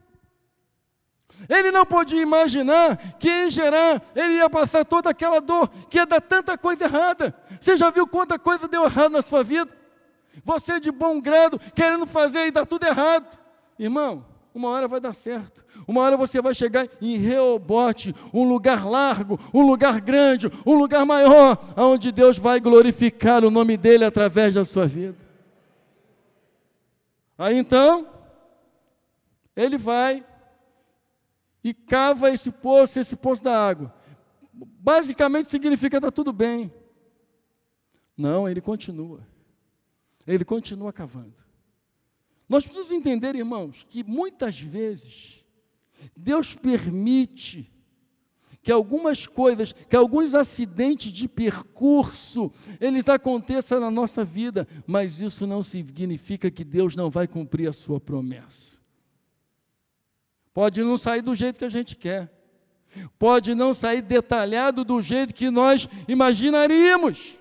Ele não podia imaginar que em Gerar ele ia passar toda aquela dor, que ia dar tanta coisa errada. Você já viu quanta coisa deu errado na sua vida? Você de bom grado, querendo fazer e dar tudo errado. Irmão, uma hora vai dar certo. Uma hora você vai chegar em Reobote, um lugar largo, um lugar grande, um lugar maior, onde Deus vai glorificar o nome dEle através da sua vida. Aí então, ele vai e cava esse poço da água. Basicamente significa está tudo bem. Não, ele continua cavando. Nós precisamos entender, irmãos, que muitas vezes Deus permite que algumas coisas, que alguns acidentes de percurso, eles aconteçam na nossa vida, mas isso não significa que Deus não vai cumprir a sua promessa. Pode não sair do jeito que a gente quer, pode não sair detalhado do jeito que nós imaginaríamos,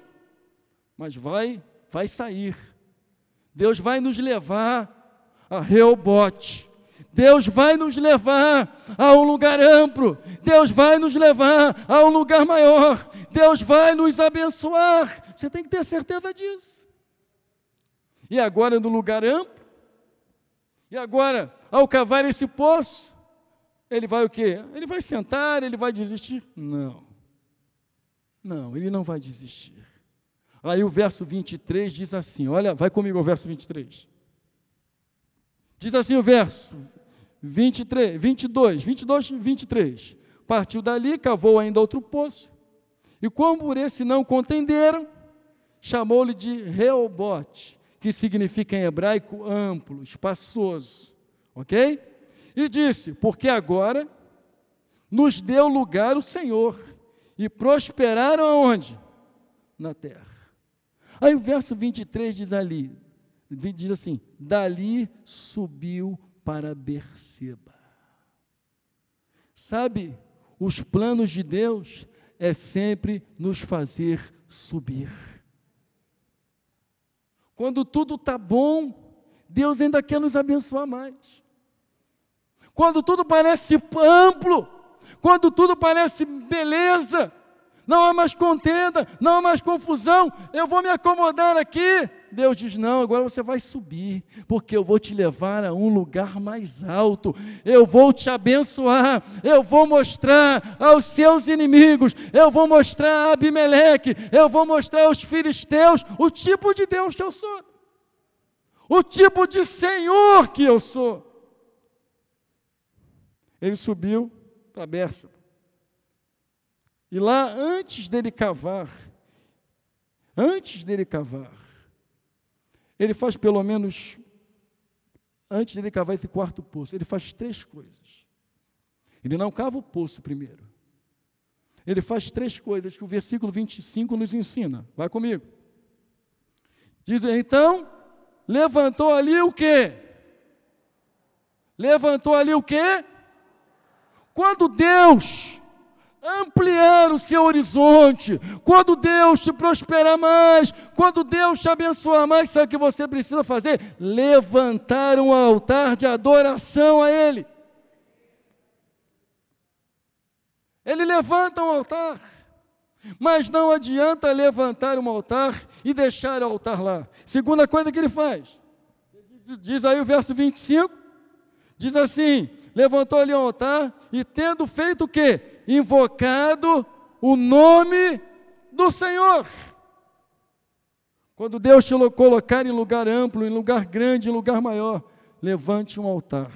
mas vai sair. Deus vai nos levar a Reobote. Deus vai nos levar a um lugar amplo. Deus vai nos levar a um lugar maior. Deus vai nos abençoar. Você tem que ter certeza disso. E agora no lugar amplo, e agora ao cavar esse poço, ele vai o quê? Ele vai sentar, ele vai desistir? Não, ele não vai desistir. Aí o verso 23 diz assim, olha, vai comigo ao verso 23. Diz assim o verso 22, 23. Partiu dali, cavou ainda outro poço, e como por esse não contenderam, chamou-lhe de Reobote, que significa em hebraico amplo, espaçoso, ok? E disse, porque agora nos deu lugar o Senhor, e prosperaram aonde? Na terra. Aí o verso 23 diz assim, dali subiu para Berseba. Sabe, os planos de Deus é sempre nos fazer subir. Quando tudo está bom, Deus ainda quer nos abençoar mais. Quando tudo parece amplo, quando tudo parece beleza, não há mais contenda, não há mais confusão, eu vou me acomodar aqui. Deus diz, não, agora você vai subir, porque eu vou te levar a um lugar mais alto, eu vou te abençoar, eu vou mostrar aos seus inimigos, eu vou mostrar a Abimeleque, eu vou mostrar aos filisteus o tipo de Deus que eu sou, o tipo de Senhor que eu sou. Ele subiu para Berseba. E lá, antes dele cavar, ele faz pelo menos, antes dele cavar esse quarto poço, ele faz 3 coisas. Ele não cava o poço primeiro. Ele faz 3 coisas que o versículo 25 nos ensina. Vai comigo. Diz, então, levantou ali o quê? Quando Deus ampliar o seu horizonte, quando Deus te prosperar mais, quando Deus te abençoar mais, sabe o que você precisa fazer? Levantar um altar de adoração a Ele. Ele levanta um altar, mas não adianta levantar um altar e deixar o altar lá. Segunda coisa que ele faz, diz aí o verso 25, diz assim: levantou ali um altar e tendo feito o quê? Invocado o nome do Senhor. Quando Deus te colocar em lugar amplo, em lugar grande, em lugar maior, levante um altar.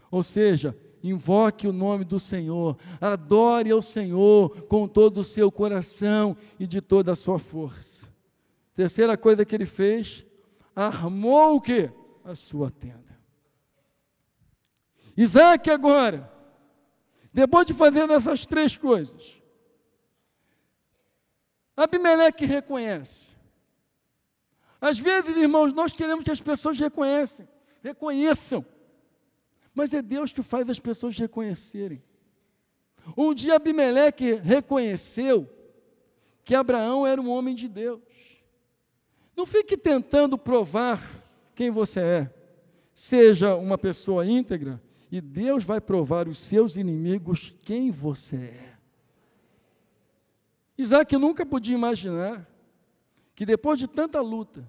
Ou seja, invoque o nome do Senhor, adore ao Senhor com todo o seu coração e de toda a sua força. Terceira coisa que ele fez, armou o quê? A sua tenda. Isaac agora, depois de fazer essas três coisas, Abimeleque reconhece. Às vezes, irmãos, nós queremos que as pessoas reconheçam, mas é Deus que faz as pessoas reconhecerem. Um dia Abimeleque reconheceu que Abraão era um homem de Deus. Não fique tentando provar quem você é. Seja uma pessoa íntegra, e Deus vai provar os seus inimigos quem você é. Isaac nunca podia imaginar que depois de tanta luta,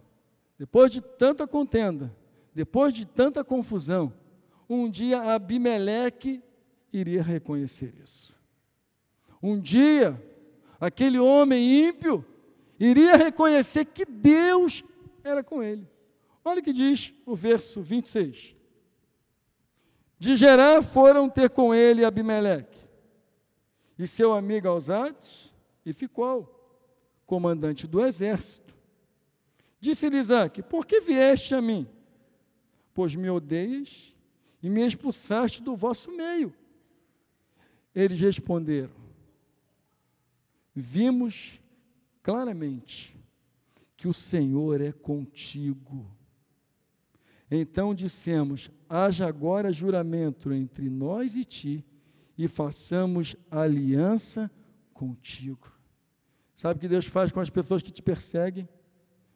depois de tanta contenda, depois de tanta confusão, um dia Abimeleque iria reconhecer isso. Um dia, aquele homem ímpio iria reconhecer que Deus era com ele. Olha o que diz o verso 26. De Gerar foram ter com ele Abimeleque e seu amigo Alzate, e ficou comandante do exército. Disse-lhe Isaac: por que vieste a mim? Pois me odeias e me expulsaste do vosso meio. Eles responderam: vimos claramente que o Senhor é contigo. Então dissemos: haja agora juramento entre nós e ti, e façamos aliança contigo. Sabe o que Deus faz com as pessoas que te perseguem?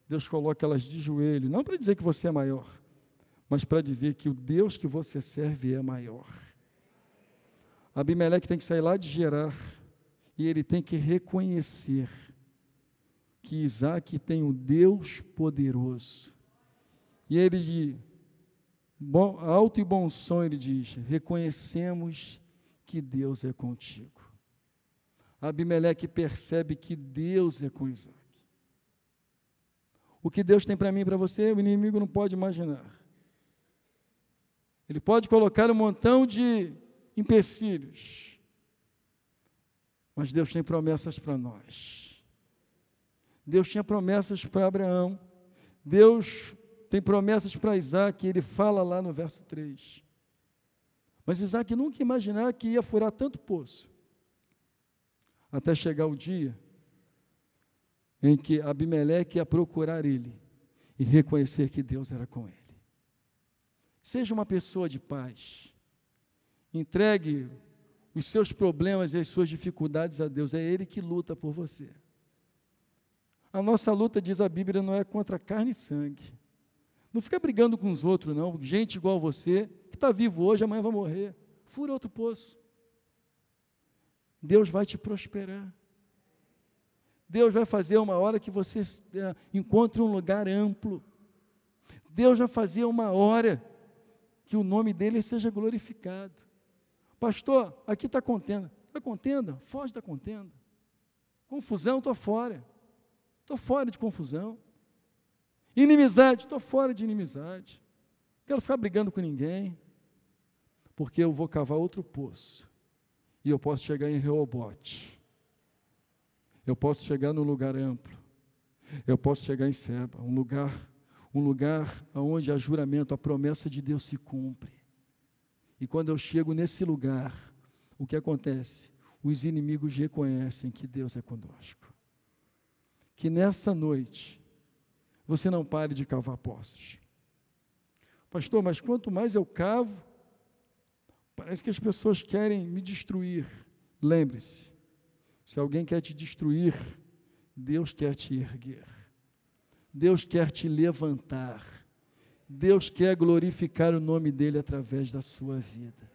Deus coloca elas de joelho, não para dizer que você é maior, mas para dizer que o Deus que você serve é maior. Abimeleque tem que sair lá de Gerar, e ele tem que reconhecer que Isaac tem um Deus poderoso. E ele, de alto e bom som, ele diz: reconhecemos que Deus é contigo. Abimeleque percebe que Deus é com Isaac. O que Deus tem para mim e para você, o inimigo não pode imaginar. Ele pode colocar um montão de empecilhos, mas Deus tem promessas para nós. Deus tinha promessas para Abraão, Deus tem promessas para Isaac, e ele fala lá no verso 3. Mas Isaac nunca imaginava que ia furar tanto poço, até chegar o dia em que Abimeleque ia procurar ele e reconhecer que Deus era com ele. Seja uma pessoa de paz, entregue os seus problemas e as suas dificuldades a Deus, é Ele que luta por você. A nossa luta, diz a Bíblia, não é contra carne e sangue. Não fica brigando com os outros, não. Gente igual a você, que está vivo hoje, amanhã vai morrer. Fura outro poço. Deus vai te prosperar. Deus vai fazer uma hora que você encontre um lugar amplo. Deus vai fazer uma hora que o nome dele seja glorificado. Pastor, aqui está contenda. Está contenda? Foge da contenda. Confusão, estou fora. Estou fora de confusão. Inimizade, estou fora de inimizade. Não quero ficar brigando com ninguém, porque eu vou cavar outro poço. E eu posso chegar em Reobote. Eu posso chegar num lugar amplo. Eu posso chegar em Seba, um lugar onde há juramento, a promessa de Deus se cumpre. E quando eu chego nesse lugar, o que acontece? Os inimigos reconhecem que Deus é conosco. Que nessa noite, você não pare de cavar poços. Pastor, mas quanto mais eu cavo, parece que as pessoas querem me destruir. Lembre-se, Se alguém quer te destruir, Deus quer te erguer. Deus quer te levantar. Deus quer glorificar o nome dEle através da sua vida.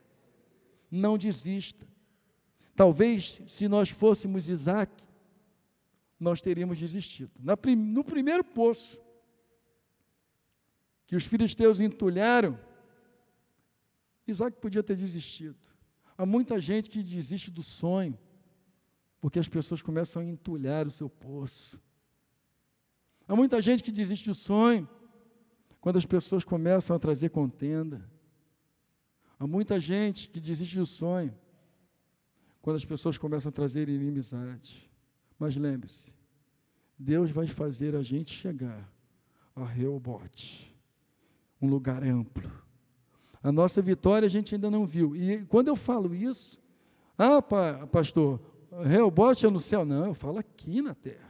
Não desista. Talvez, se nós fôssemos Isaac, nós teríamos desistido. No primeiro poço que os filisteus entulharam, Isaac podia ter desistido. Há muita gente que desiste do sonho, porque as pessoas começam a entulhar o seu poço. Há muita gente que desiste do sonho, quando as pessoas começam a trazer contenda. Há muita gente que desiste do sonho, quando as pessoas começam a trazer inimizade. Mas lembre-se, Deus vai fazer a gente chegar a Reobote, um lugar amplo. A nossa vitória a gente ainda não viu. E quando eu falo isso, pastor, Reobote é no céu. Não, eu falo aqui na terra.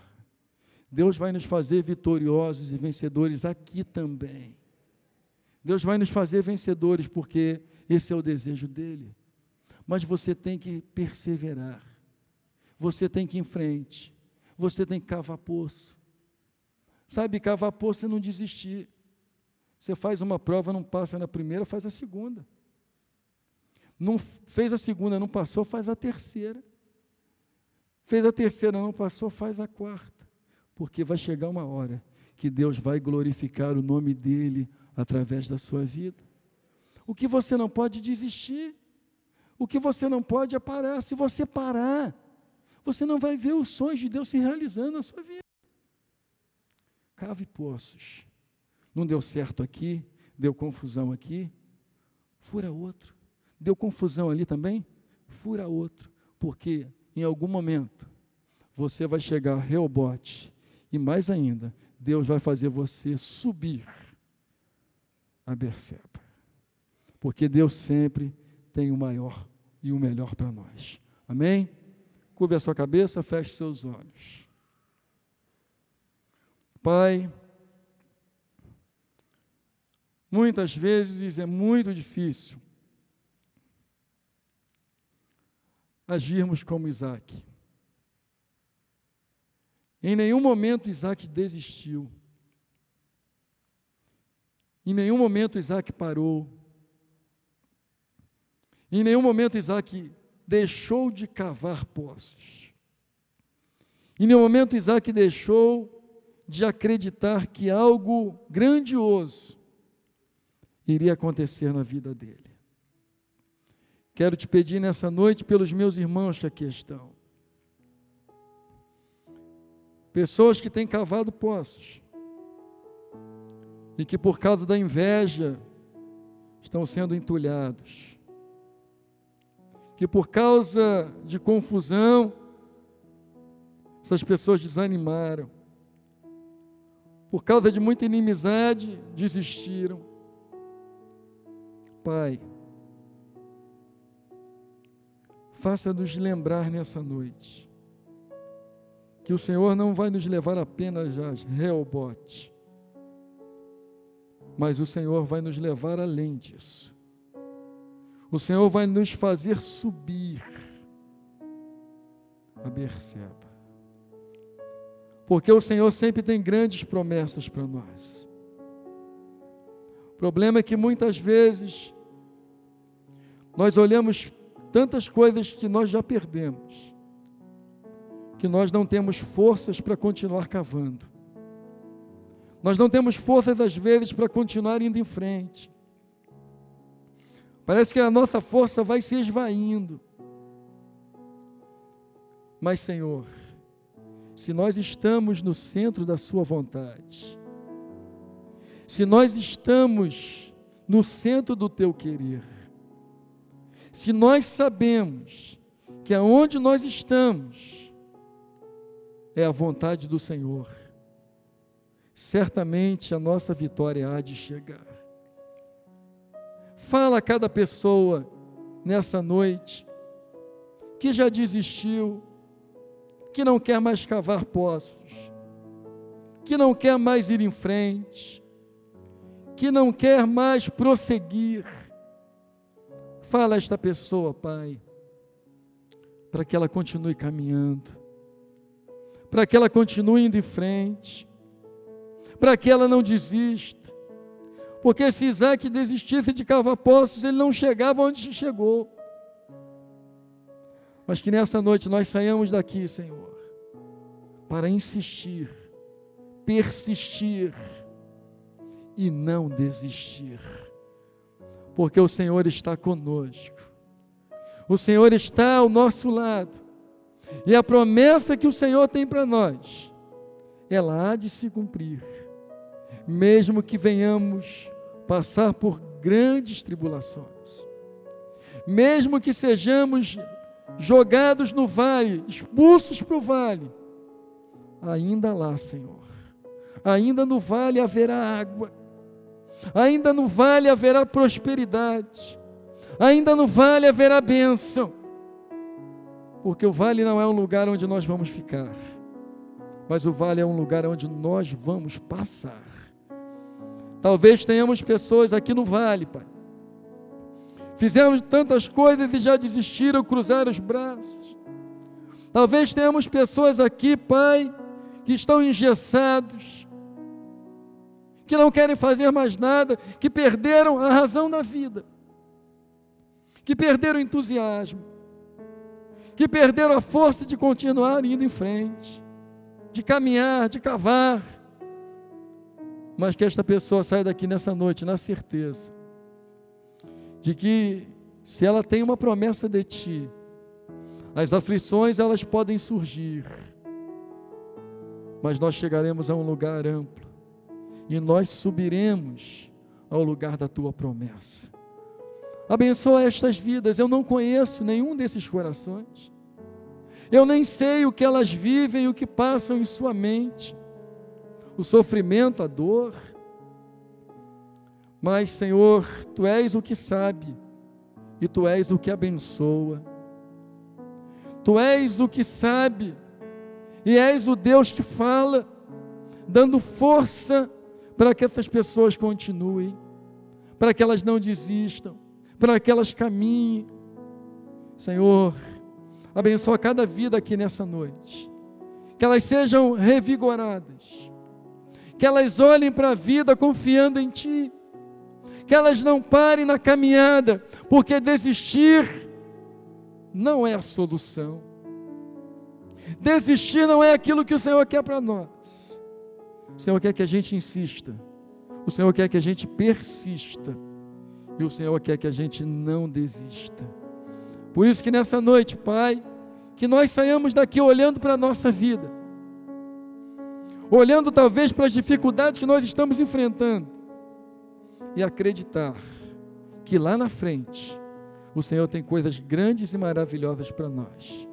Deus vai nos fazer vitoriosos e vencedores aqui também. Deus vai nos fazer vencedores, porque esse é o desejo dEle. Mas você tem que perseverar. Você tem que ir em frente. Você tem que cavar poço. Sabe, cavar poço é não desistir. Você faz uma prova, não passa na primeira, faz a segunda. Não fez a segunda, não passou, faz a terceira. Fez a terceira, não passou, faz a quarta. Porque vai chegar uma hora que Deus vai glorificar o nome dEle através da sua vida. O que você não pode desistir. O que você não pode é parar. Se você parar, você não vai ver os sonhos de Deus se realizando na sua vida. Cave poços. Não deu certo aqui, deu confusão aqui, fura outro. Deu confusão ali também, fura outro. Porque em algum momento você vai chegar a Reobote e mais ainda, Deus vai fazer você subir a Berseba. Porque Deus sempre tem o maior e o melhor para nós. Amém? Curve a sua cabeça, feche seus olhos. Pai, muitas vezes é muito difícil agirmos como Isaac. Em nenhum momento Isaac desistiu. Em nenhum momento Isaac parou. Em nenhum momento Isaac deixou de cavar poços. Em nenhum momento Isaac deixou de acreditar que algo grandioso iria acontecer na vida dele. Quero te pedir nessa noite pelos meus irmãos que aqui estão. Pessoas que têm cavado poços e que por causa da inveja estão sendo entulhados. Que por causa de confusão essas pessoas desanimaram. Por causa de muita inimizade desistiram. Pai, faça-nos lembrar nessa noite que o Senhor não vai nos levar apenas a Reobote, mas o Senhor vai nos levar além disso. O Senhor vai nos fazer subir a Berseba, porque o Senhor sempre tem grandes promessas para nós. O problema é que muitas vezes nós olhamos tantas coisas que nós já perdemos, que nós não temos forças para continuar cavando. Nós não temos forças, às vezes, para continuar indo em frente. Parece que a nossa força vai se esvaindo. Mas, Senhor, se nós estamos no centro da sua vontade, se nós estamos no centro do teu querer, se nós sabemos que aonde nós estamos é a vontade do Senhor, certamente a nossa vitória há de chegar. Fala a cada pessoa nessa noite que já desistiu, que não quer mais cavar poços, que não quer mais ir em frente, que não quer mais prosseguir. Fala a esta pessoa, Pai, para que ela continue caminhando, para que ela continue indo em frente, para que ela não desista, porque se Isaac desistisse de cavar poços, ele não chegava onde chegou. Mas que nessa noite nós saiamos daqui, Senhor, para insistir, persistir e não desistir, porque o Senhor está conosco, o Senhor está ao nosso lado, e a promessa que o Senhor tem para nós, ela há de se cumprir, mesmo que venhamos passar por grandes tribulações, mesmo que sejamos jogados no vale, expulsos para o vale, ainda lá, Senhor, ainda no vale haverá água, ainda no vale haverá prosperidade, ainda no vale haverá bênção, porque o vale não é um lugar onde nós vamos ficar, mas o vale é um lugar onde nós vamos passar. Talvez tenhamos pessoas aqui no vale, Pai, fizemos tantas coisas e já desistiram, cruzaram os braços. Talvez tenhamos pessoas aqui, Pai, que estão engessados, que não querem fazer mais nada, que perderam a razão da vida, que perderam o entusiasmo, que perderam a força de continuar indo em frente, de caminhar, de cavar, mas que esta pessoa saia daqui nessa noite na certeza de que, se ela tem uma promessa de Ti, as aflições elas podem surgir, mas nós chegaremos a um lugar amplo, e nós subiremos ao lugar da Tua promessa. Abençoa estas vidas. Eu não conheço nenhum desses corações, eu nem sei o que elas vivem, o que passam em sua mente, o sofrimento, a dor, mas, Senhor, Tu és o que sabe, e Tu és o que abençoa, Tu és o que sabe, e és o Deus que fala, dando força para que essas pessoas continuem, para que elas não desistam, para que elas caminhem. Senhor, abençoa cada vida aqui nessa noite, que elas sejam revigoradas, que elas olhem para a vida confiando em Ti, que elas não parem na caminhada, porque desistir não é a solução, desistir não é aquilo que o Senhor quer para nós. O Senhor quer que a gente insista, o Senhor quer que a gente persista, e o Senhor quer que a gente não desista. Por isso que nessa noite, Pai, que nós saiamos daqui olhando para a nossa vida, olhando talvez para as dificuldades que nós estamos enfrentando, e acreditar que lá na frente o Senhor tem coisas grandes e maravilhosas para nós.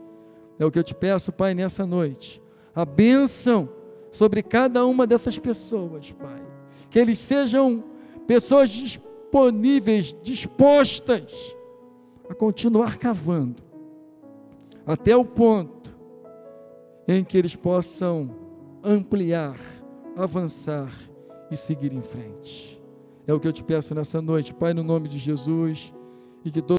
É o que eu te peço, Pai, nessa noite, a bênção sobre cada uma dessas pessoas, Pai, que eles sejam pessoas disponíveis, dispostas a continuar cavando, até o ponto em que eles possam ampliar, avançar e seguir em frente. É o que eu te peço nessa noite, Pai, no nome de Jesus, e que todos